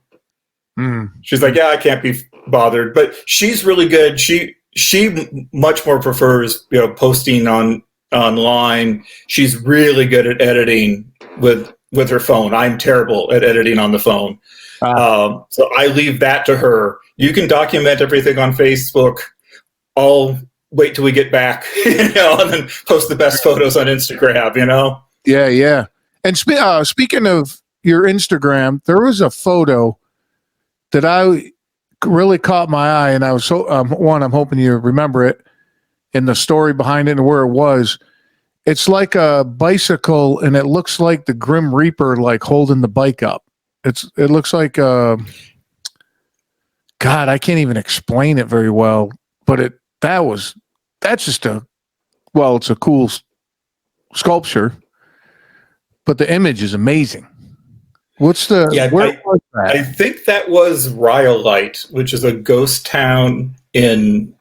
She's like, yeah, I can't be bothered. But she's really good. She much more prefers, posting online. She's really good at editing with her phone. I'm terrible at editing on the phone. So I leave that to her. You can document everything on Facebook. I'll wait till we get back, and then post the best photos on Instagram, Yeah. And speaking of your Instagram, there was a photo that I really caught my eye, and I was I'm hoping you remember it and the story behind it and where it was. It's like a bicycle, and it looks like the Grim Reaper, like holding the bike up. It looks like God, I can't even explain it very well, but that's just it's a cool sculpture, but the image is amazing. What's the where was that? I think that was Rhyolite, which is a ghost town in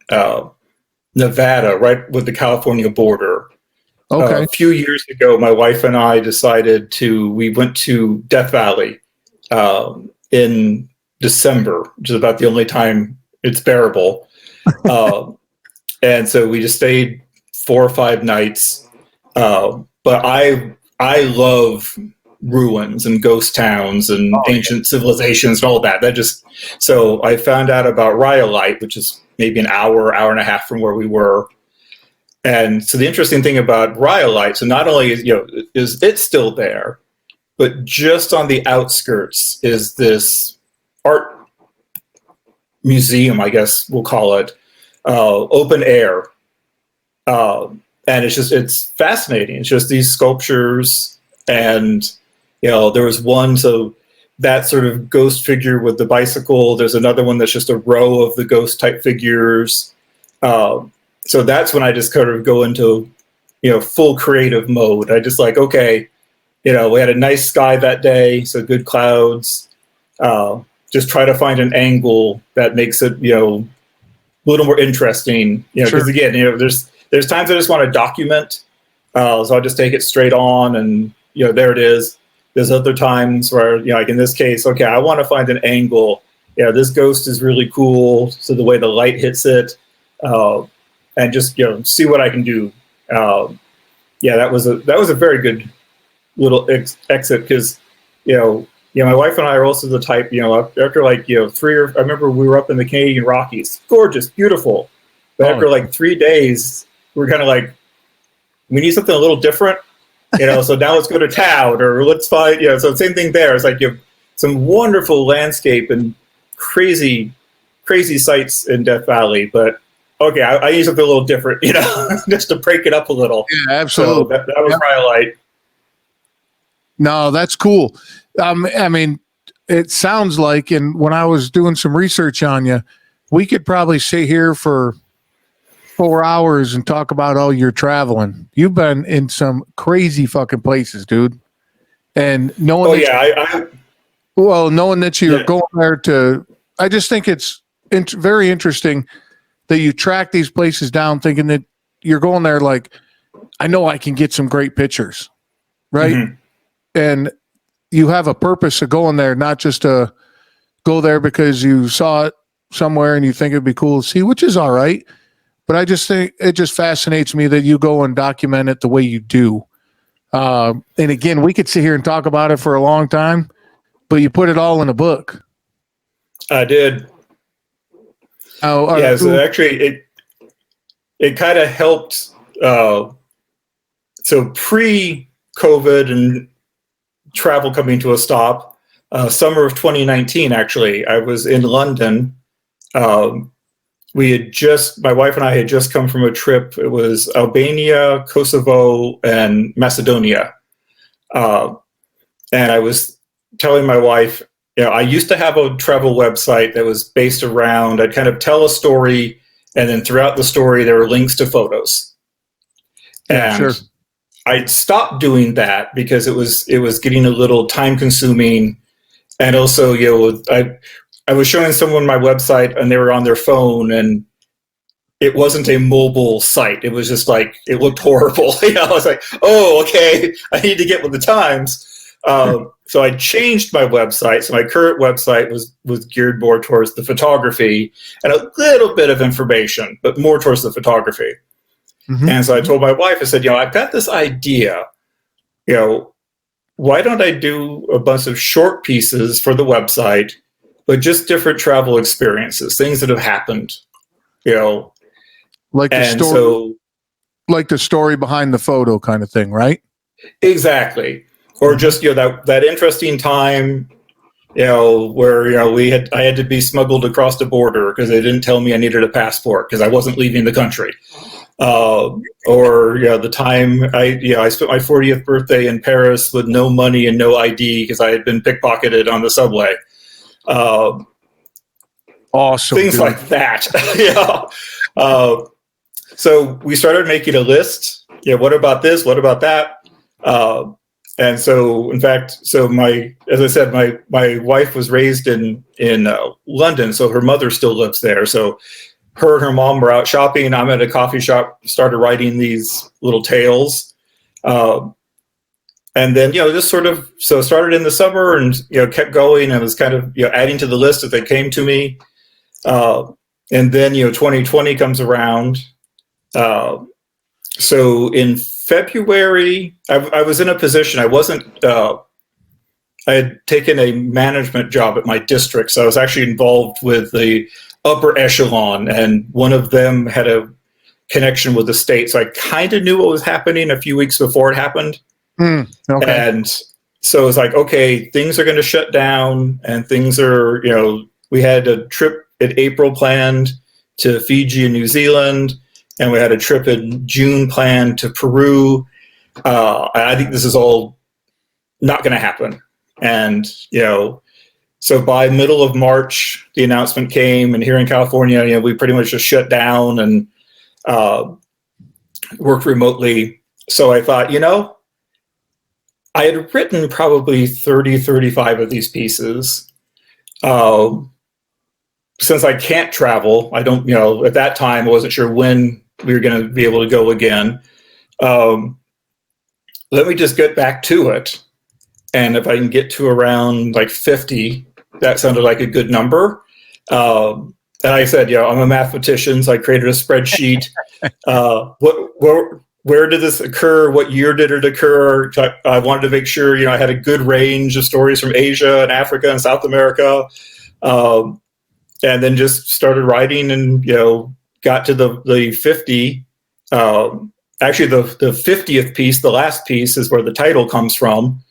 Nevada, right with the California border. Okay. A few years ago, my wife and I decided we went to Death Valley in December, which is about the only time it's bearable. And so we just stayed 4 or 5 nights. But I love ruins and ghost towns and ancient civilizations and all that. So I found out about Rhyolite, which is maybe an hour and a half from where we were. And so the interesting thing about Rhyolite, so not only is it still there, but just on the outskirts is this art museum, I guess we'll call it, open air. And it's fascinating. It's just these sculptures, and there was one, so that sort of ghost figure with the bicycle. There's another one that's just a row of the ghost type figures. So that's when I just kind of go into, full creative mode. I just like, okay, we had a nice sky that day, so good clouds. Just try to find an angle that makes it, a little more interesting. Because again, there's times I just want to document, so I'll just take it straight on, and there it is. There's other times where, like in this case, okay, I want to find an angle. This ghost is really cool, so the way the light hits it. And just see what I can do. That was a very good little exit, because my wife and I are also the type, after like, I remember we were up in the Canadian Rockies, gorgeous, beautiful. But after like 3 days, we're kind of like, we need something a little different, so now let's go to town or let's find, so same thing there. It's like you have some wonderful landscape and crazy, crazy sights in Death Valley, but okay, I need something a little different, just to break it up a little. Yeah, absolutely. So that was probably like. No, that's cool. I mean, it sounds like, and when I was doing some research on you, we could probably sit here for 4 hours and talk about all your traveling. You've been in some crazy fucking places, dude. And knowing knowing that you're going there I just think it's very interesting that you track these places down, thinking that you're going there like, I know I can get some great pictures, right? Mm-hmm. And you have a purpose of going there, not just to go there because you saw it somewhere and you think it'd be cool to see, which is all right. But I just think it just fascinates me that you go and document it the way you do. And again, we could sit here and talk about it for a long time, but you put it all in a book. I did. So actually it kind of helped. So pre-COVID and travel coming to a stop, summer of 2019, actually, I was in London. My wife and I had just come from a trip. It was Albania, Kosovo, and Macedonia. And I was telling my wife, I used to have a travel website that was based around, I'd kind of tell a story, and then throughout the story, there were links to photos. Yeah, and sure. I stopped doing that because it was getting a little time consuming. And also, I was showing someone my website and they were on their phone and it wasn't a mobile site. It was just like, it looked horrible. I was like, oh, okay, I need to get with the times. So I changed my website. So my current website was geared more towards the photography and a little bit of information, but more towards the photography. Mm-hmm. And so I told my wife, I said, I've got this idea, why don't I do a bunch of short pieces for the website, but just different travel experiences, things that have happened, like the story, like the story behind the photo kind of thing, right? Exactly. Or just, that interesting time, where, I had to be smuggled across the border because they didn't tell me I needed a passport because I wasn't leaving the country. Or the time I spent my 40th birthday in Paris with no money and no ID because I had been pickpocketed on the subway. Awesome. Things like that. So we started making a list. What about this? What about that? And so, in fact, as I said, my wife was raised in London, so her mother still lives there. So her and her mom were out shopping. I'm at a coffee shop, started writing these little tales. And then, just sort of, so started in the summer and, kept going and was kind of, adding to the list as they came to me. And then, 2020 comes around. So in February, I was in a position, I had taken a management job at my district. So I was actually involved with the upper echelon, and one of them had a connection with the state. So I kind of knew what was happening a few weeks before it happened. Okay. And so it was like, okay, things are going to shut down and things are, we had a trip in April planned to Fiji and New Zealand, and we had a trip in June planned to Peru. I think this is all not going to happen. And, so by middle of March, the announcement came, and here in California, we pretty much just shut down and worked remotely. So I thought, I had written probably 30, 35 of these pieces. Since I can't travel, I don't, at that time, I wasn't sure when we were going to be able to go again. Let me just get back to it. And if I can get to around like 50, that sounded like a good number. And I said, I'm a mathematician, so I created a spreadsheet. What where did this occur? What year did it occur? I wanted to make sure, I had a good range of stories from Asia and Africa and South America. And then just started writing and, got to the 50. Actually, the 50th piece, the last piece, is where the title comes from.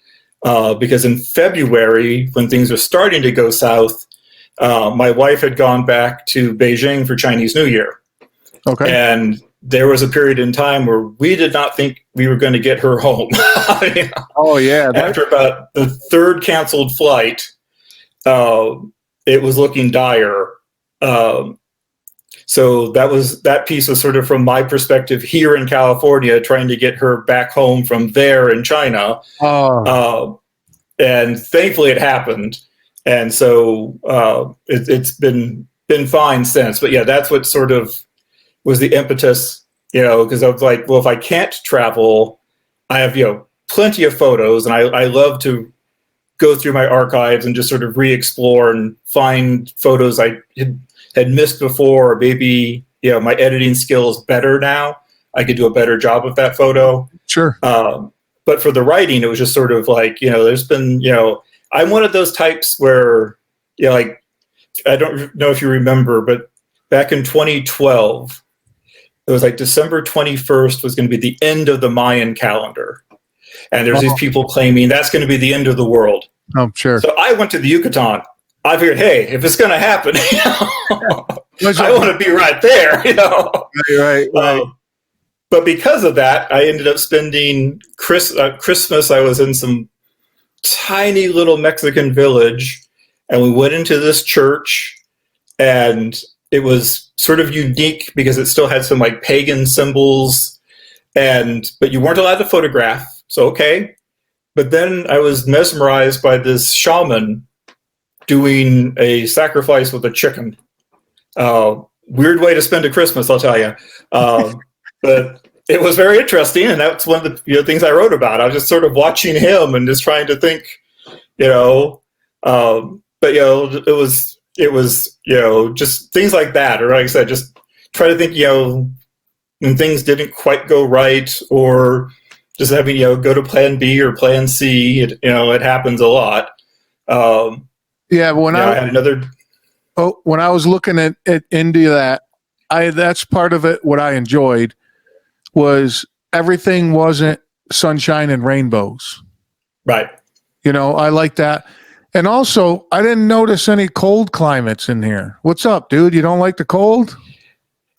Because in February, when things were starting to go south, my wife had gone back to Beijing for Chinese New Year. Okay. And there was a period in time where we did not think we were going to get her home. Oh, yeah. After about the third canceled flight, it was looking dire. So that piece was sort of from my perspective here in California, trying to get her back home from there in China. And thankfully it happened. And so it's been fine since. But yeah, that's what sort of was the impetus, because I was like, well, if I can't travel, I have, plenty of photos, and I love to go through my archives and just sort of re-explore and find photos I had missed before, or maybe, my editing skill is better now. I could do a better job of that photo. Sure. But for the writing, it was just sort of like, there's been, I'm one of those types where, like, I don't know if you remember, but back in 2012, it was like December 21st was going to be the end of the Mayan calendar. And there's these people claiming that's going to be the end of the world. Oh, sure. So I went to the Yucatan. I figured, hey, if it's going to happen, I want to be right there, Right. But because of that, I ended up spending Christmas. I was in some tiny little Mexican village, and we went into this church, and it was sort of unique because it still had some like pagan symbols, but you weren't allowed to photograph. So, okay. But then I was mesmerized by this shaman doing a sacrifice with a chicken. Weird way to spend a Christmas, I'll tell you. But it was very interesting, and that's one of the things I wrote about. I was just sort of watching him and just trying to think, but it was just things like that, or like I said, just try to think, when things didn't quite go right, or just having go to Plan B or Plan C. It happens a lot. Yeah, when I had another. Oh, when I was looking at into that, that's part of it. What I enjoyed was everything wasn't sunshine and rainbows. Right. I like that. And also, I didn't notice any cold climates in here. What's up, dude? You don't like the cold?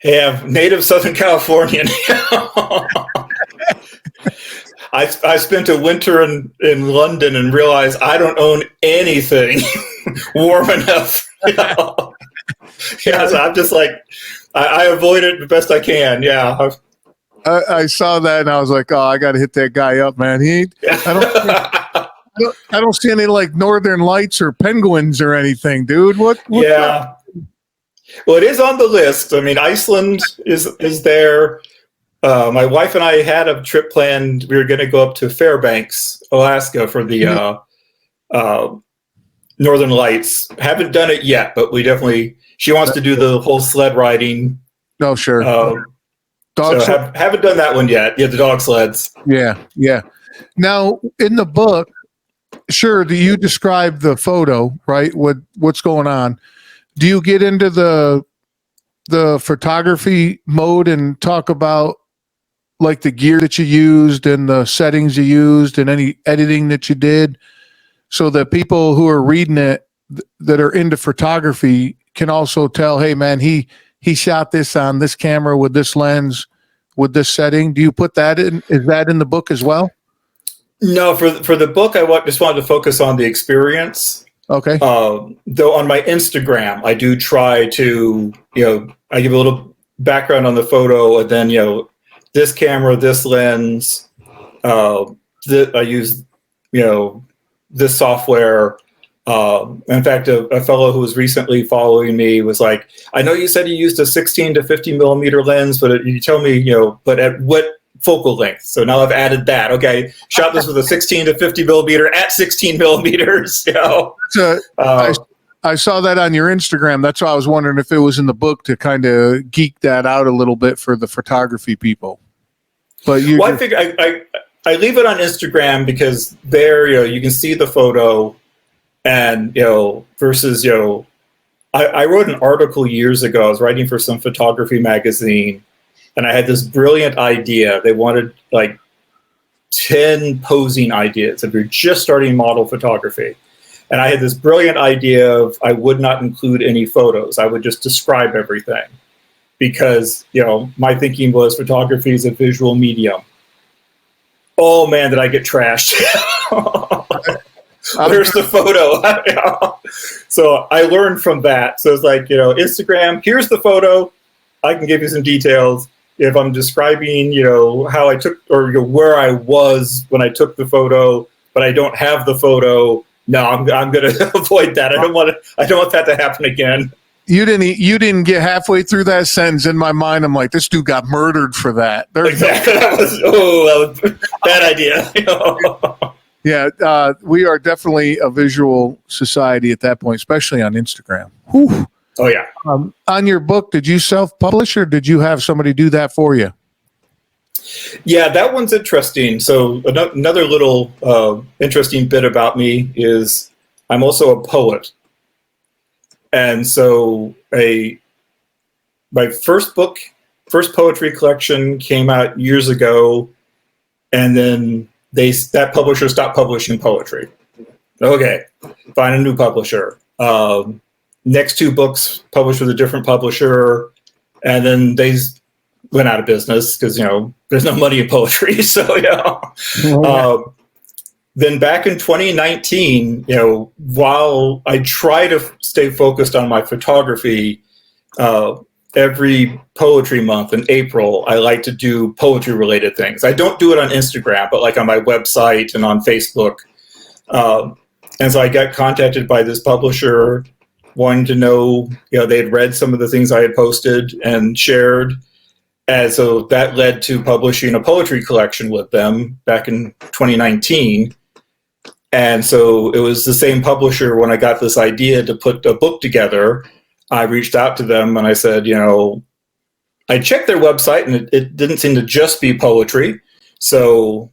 Yeah, native Southern Californian. I spent a winter in London and realized I don't own anything warm enough. Yeah, so I'm just like, I avoid it the best I can. Yeah. I saw that and I was like, oh, I got to hit that guy up, man. I don't see any like northern lights or penguins or anything, dude. What yeah. Up? Well, it is on the list. I mean, Iceland is there. My wife and I had a trip planned. We were going to go up to Fairbanks, Alaska for the Northern Lights. Haven't done it yet, but she wants to do the whole sled riding. No, sure. Haven't done that one yet. Yeah, the dog sleds. Yeah. Now, in the book, sure, do you describe the photo, right? What's going on? Do you get into the photography mode and talk about like the gear that you used and the settings you used and any editing that you did, so that people who are reading it that are into photography can also tell, hey man, he shot this on this camera with this lens with this setting? Do you put that in? Is that in the book as well? No, for the book, just wanted to focus on the experience. Okay. Though on my Instagram, I do try to, I give a little background on the photo, and then, this camera, this lens, I use, this software. In fact, a fellow who was recently following me was like, I know you said you used a 16 to 50 millimeter lens, but you tell me, but at what focal length? So now I've added that. Okay, shot this with a 16 to 50 millimeter at 16 millimeters. I saw that on your Instagram. That's why I was wondering if it was in the book to kind of geek that out a little bit for the photography people. But you, Well, I think I leave it on Instagram because there, you can see the photo, and versus I wrote an article years ago. I was writing for some photography magazine, and I had this brilliant idea. They wanted like 10 posing ideas if you're just starting model photography. And I had this brilliant idea of I would not include any photos. I would just describe everything because, my thinking was photography is a visual medium. Oh man, did I get trashed. Where's the photo? So I learned from that. So it's like, Instagram, here's the photo. I can give you some details. If I'm describing, how I took or where I was when I took the photo, but I don't have the photo, no, I'm going to avoid that. I don't want that to happen again. You didn't get halfway through that sentence. In my mind, I'm like, this dude got murdered for that. Exactly. That was bad idea. Yeah, we are definitely a visual society at that point, especially on Instagram. Whew. Oh yeah. On your book, did you self-publish or did you have somebody do that for you? Yeah, that one's interesting. So another little interesting bit about me is I'm also a poet. And so my first poetry collection came out years ago, and then that publisher stopped publishing poetry. Okay, find a new publisher. Next two books published with a different publisher, and then they went out of business because there's no money in poetry. So then back in 2019, while I try to stay focused on my photography, every poetry month in April, I like to do poetry related things. I don't do it on Instagram, but like on my website and on Facebook. And so I got contacted by this publisher wanting to know, they had read some of the things I had posted and shared. And so that led to publishing a poetry collection with them back in 2019. And so it was the same publisher when I got this idea to put a book together. I reached out to them and I said, I checked their website and it didn't seem to just be poetry. So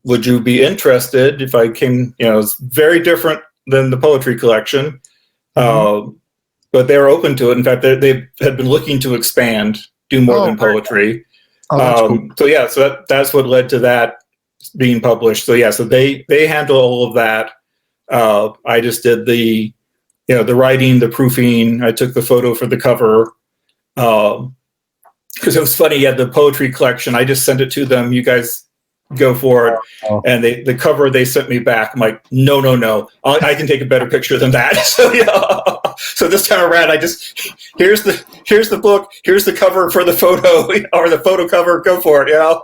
would you be interested if I came, it's very different than the poetry collection. But they were open to it. In fact, they had been looking to expand, do more than poetry. Cool. So that's what led to that being published. So so they handle all of that. I just did the writing, the proofing. I took the photo for the cover. Because it was funny, the poetry collection. I just sent it to them. You guys go for it. Oh. And the cover they sent me back. I'm like, no. I can take a better picture than that. So so this time around, I just here's the book. Here's the cover for the photo or the photo cover. Go for it.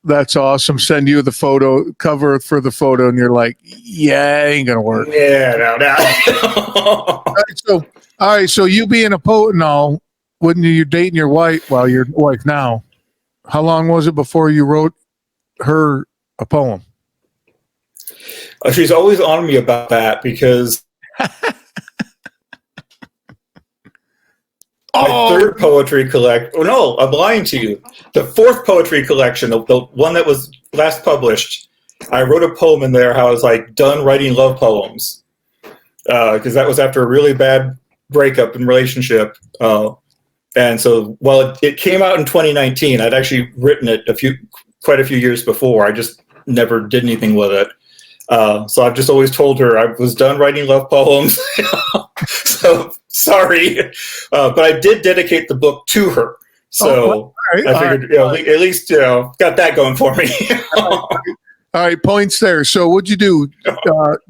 That's awesome. Send you the photo cover for the photo, and you're like, yeah, ain't gonna work. Yeah, no. All right. So you being a poet and all, when you're dating your wife, your wife now, how long was it before you wrote her a poem? She's always on me about that because my third poetry collection. Oh no, I'm lying to you. The fourth poetry collection, the one that was last published, I wrote a poem in there how I was like done writing love poems because that was after a really bad breakup in relationship. And so while it came out in 2019, I'd actually written it quite a few years before. I just never did anything with it. So I've just always told her I was done writing love poems. So sorry, but I did dedicate the book to her. So I figured, at least got that going for me. All right, points there. So what'd you do?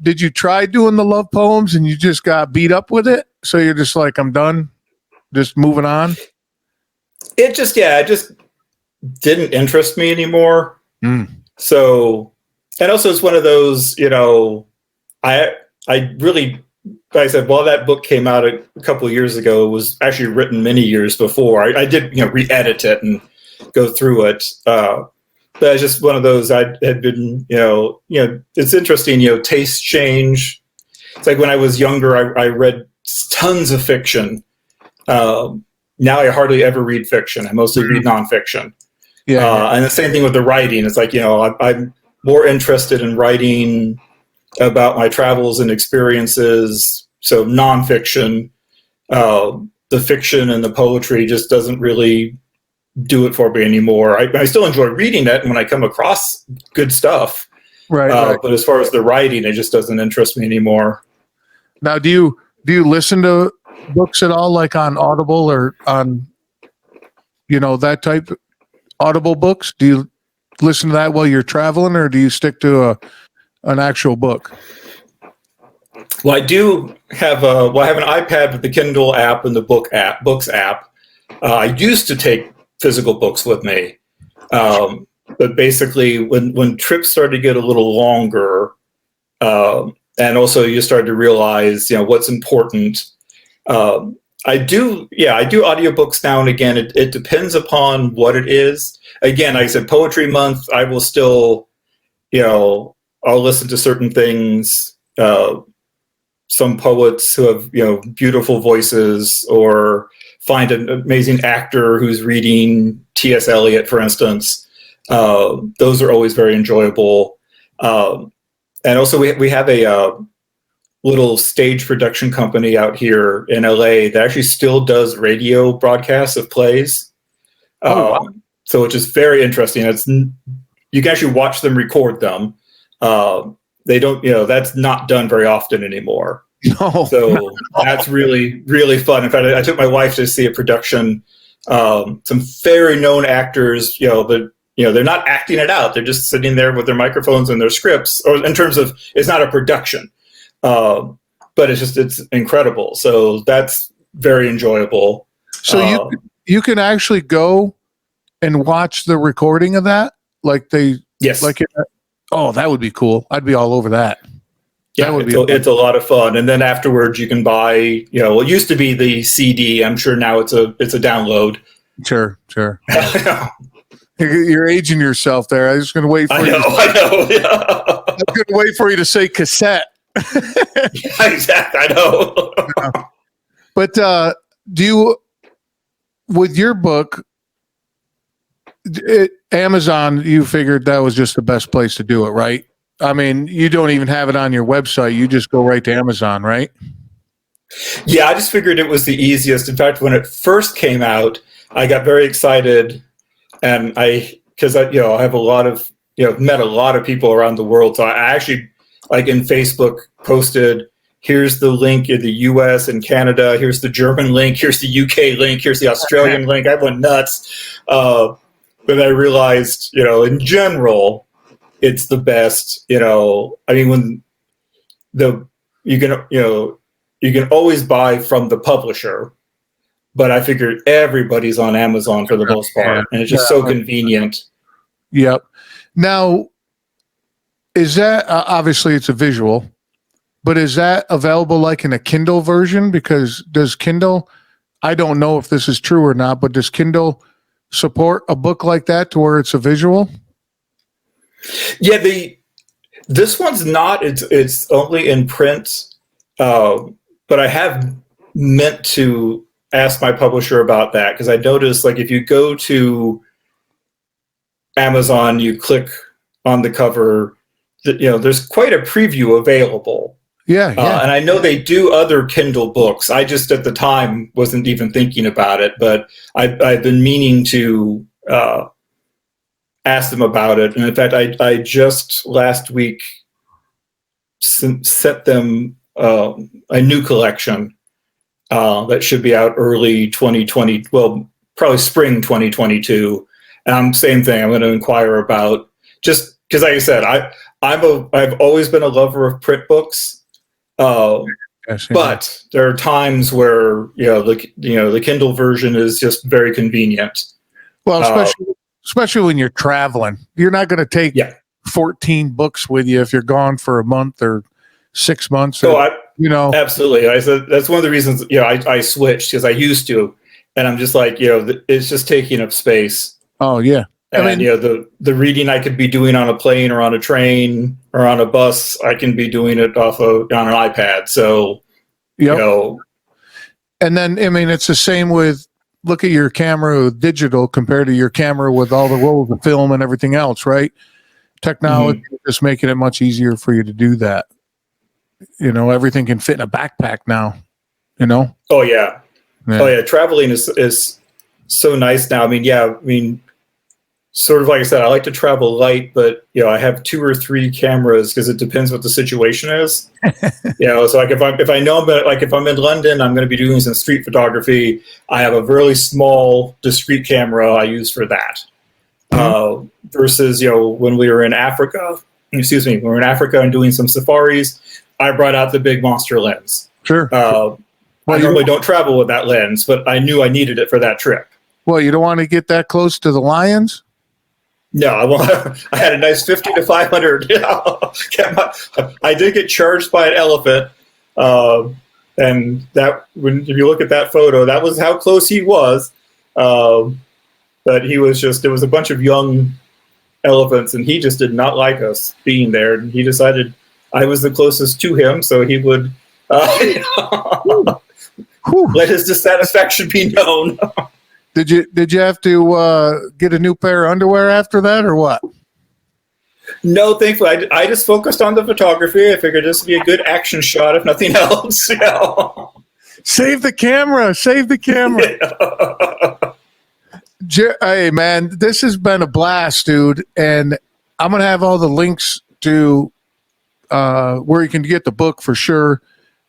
Did you try doing the love poems and you just got beat up with it? So you're just like, I'm done, just moving on? It just didn't interest me anymore. So, and also it's one of those, I really, like I said, while that book came out a couple of years ago, it was actually written many years before. I did, re-edit it and go through it. But it's just one of those I had been, it's interesting, tastes change. It's like when I was younger, I read tons of fiction. Now I hardly ever read fiction. I mostly read nonfiction. Yeah. And the same thing with the writing. It's like, I'm more interested in writing about my travels and experiences. So nonfiction, the fiction and the poetry just doesn't really do it for me anymore. I still enjoy reading it when I come across good stuff. Right. But as far as the writing, it just doesn't interest me anymore. Now, do you listen to books at all, like on Audible or on, that type Audible books? Do you listen to that while you're traveling, or do you stick to an actual book? Well, I do have I have an iPad with the Kindle app and the Books app. I used to take physical books with me, but basically, when trips started to get a little longer, and also you start to realize, what's important. I do audiobooks now and again. It depends upon what it is. Again, like I said, Poetry Month, I will still, I'll listen to certain things. Some poets who have, beautiful voices, or find an amazing actor who's reading T.S. Eliot, for instance. Those are always very enjoyable. And also we have a little stage production company out here in LA that actually still does radio broadcasts of plays. Wow. So which is very interesting. You can actually watch them record them. They don't, that's not done very often anymore. No. So that's really, really fun. In fact, I took my wife to see a production, some very known actors, but they're not acting it out. They're just sitting there with their microphones and their scripts, or in terms of, it's not a production, but it's incredible. So that's very enjoyable. So you can actually go and watch the recording of that? Yes. That would be cool. I'd be all over that. Yeah, it's a lot of fun. And then afterwards you can buy, it used to be the CD. I'm sure now it's a download. Sure. You're aging yourself there. I was going to wait for you. I know. Yeah. I was going to wait for you to say cassette. Yeah, exactly. I know. But do you, with your book, Amazon, you figured that was just the best place to do it, right? I mean, you don't even have it on your website. You just go right to Amazon, right? Yeah, I just figured it was the easiest. In fact, when it first came out, I got very excited, and because I have a lot of, met a lot of people around the world. So I actually, like in Facebook, posted, here's the link in the US and Canada, here's the German link, here's the UK link, here's the Australian link. I went nuts. But I realized, in general, it's the best. I mean, when you can always buy from the publisher, but I figured everybody's on Amazon for the most part, and it's just so convenient. Yep. Now, is that obviously it's a visual, but is that available like in a Kindle version? Because does Kindle, I don't know if this is true or not, but does Kindle support a book like that to where it's a visual? Yeah, this one's not. It's only in print, but I have meant to ask my publisher about that, because I noticed, like, if you go to Amazon, you click on the cover, there's quite a preview available. Yeah. And I know they do other Kindle books. I just at the time wasn't even thinking about it, but I've been meaning to ask them about it. And in fact, I just last week sent them a new collection that should be out early 2020. Well, probably spring 2022. And same thing. I'm going to inquire about, just because, like I said, I've always been a lover of print books. But there are times where the Kindle version is just very convenient. Well, especially when you're traveling, you're not going to take 14 books with you if you're gone for a month or 6 months. Absolutely. I said that's one of the reasons I switched, because I used to, and I'm just like, it's just taking up space. Oh yeah. And the reading I could be doing on a plane or on a train or on a bus, I can be doing it on an iPad. So, and then, I mean, it's the same with look at your camera with digital compared to your camera with all the rolls of film and everything else, right? Technology is just making it much easier for you to do that. Everything can fit in a backpack now. Oh yeah. Oh yeah. Traveling is so nice now. I mean, sort of like I said, I like to travel light, but I have 2 or 3 cameras because it depends what the situation is. So like if I know if I'm in London, I'm going to be doing some street photography. I have a really small, discrete camera I use for that. Versus when we were in Africa, when we were in Africa and doing some safaris, I brought out the big monster lens. Sure. I normally don't travel with that lens, but I knew I needed it for that trip. Well, you don't want to get that close to the lions? No, I had a nice 50 to 500. I did get charged by an elephant, and if you look at that photo, that was how close he was. But he was there was a bunch of young elephants, and he just did not like us being there. And he decided I was the closest to him, so he would let his dissatisfaction be known. Did you have to get a new pair of underwear after that, or what? No, thankfully, I just focused on the photography. I figured this would be a good action shot, if nothing else. Save the camera. Save the camera. Hey, man, this has been a blast, dude. And I'm going to have all the links to where you can get the book for sure,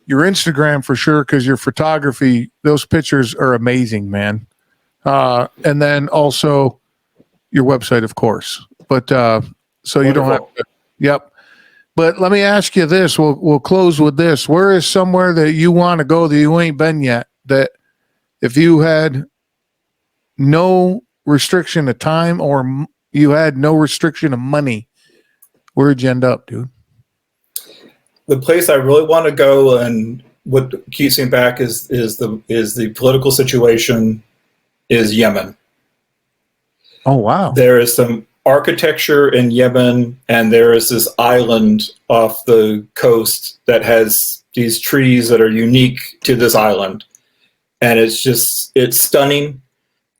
your Instagram for sure, because your photography, those pictures are amazing, man. And then also your website, of course. But so you don't have to. Yep. But let me ask you this. We'll close with this. Where is somewhere that you want to go that you ain't been yet, that if you had no restriction of time or you had no restriction of money, where'd you end up, dude? The place I really want to go, and what keeps me back is the political situation, is Yemen. Oh, wow. There is some architecture in Yemen, and there is this island off the coast that has these trees that are unique to this island. And it's stunning.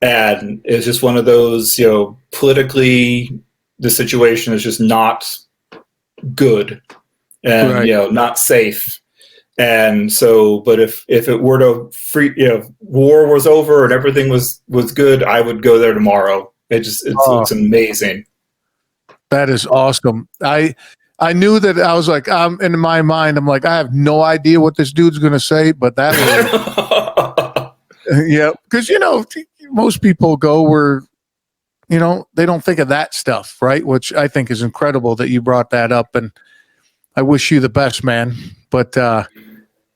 And it's just one of those, politically, the situation is just not good and, Right. Not safe. And so, but if it were to war was over and everything was good, I would go there tomorrow. It looks amazing. That is awesome. I knew that. I was like, in my mind, I'm like, I have no idea what this dude's going to say, but that was, yeah. Because, most people go where, they don't think of that stuff, right? Which I think is incredible that you brought that up. And I wish you the best, man. But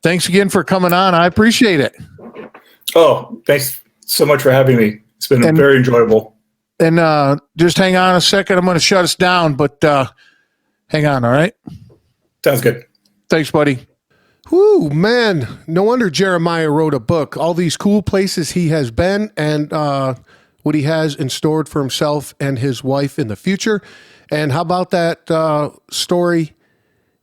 thanks again for coming on. I appreciate it. Oh, thanks so much for having me. It's been very enjoyable. And just hang on a second. I'm going to shut us down, but hang on, all right? Sounds good. Thanks, buddy. Whoo, man. No wonder Jeremiah wrote a book. All these cool places he has been and what he has in store for himself and his wife in the future. And how about that story,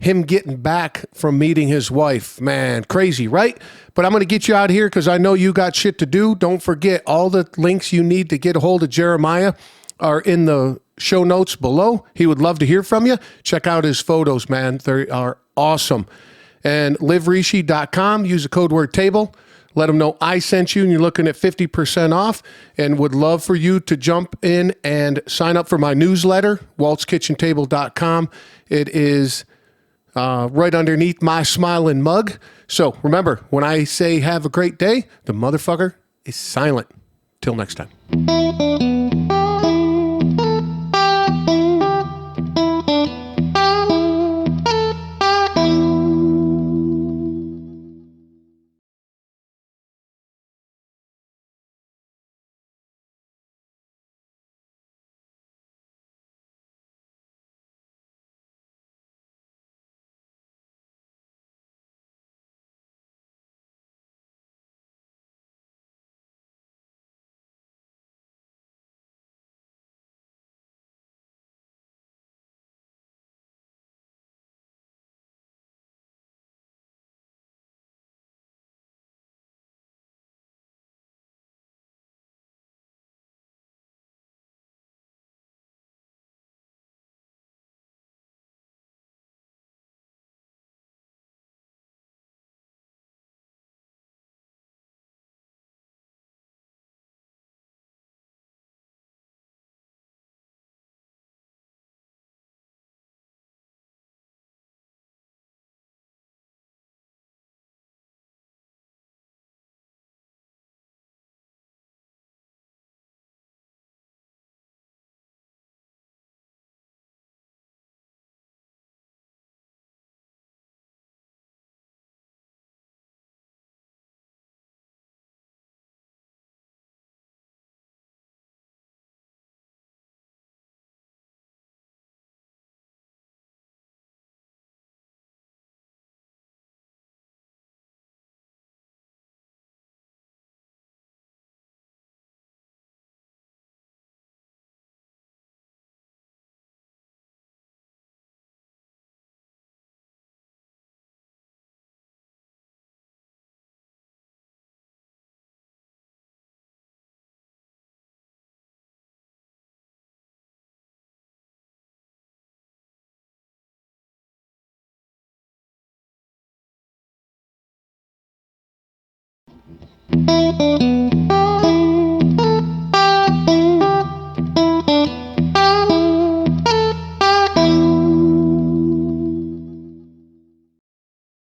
him getting back from meeting his wife? Man, crazy, right? But I'm going to get you out of here because I know you got shit to do. Don't forget, all the links you need to get a hold of Jeremiah are in the show notes below. He would love to hear from you. Check out his photos, man. They are awesome. And liverishi.com, use the code word table. Let them know I sent you and you're looking at 50% off, and would love for you to jump in and sign up for my newsletter, waltzkitchentable.com. It is right underneath my smiling mug. So remember, when I say have a great day, the motherfucker is silent. Till next time.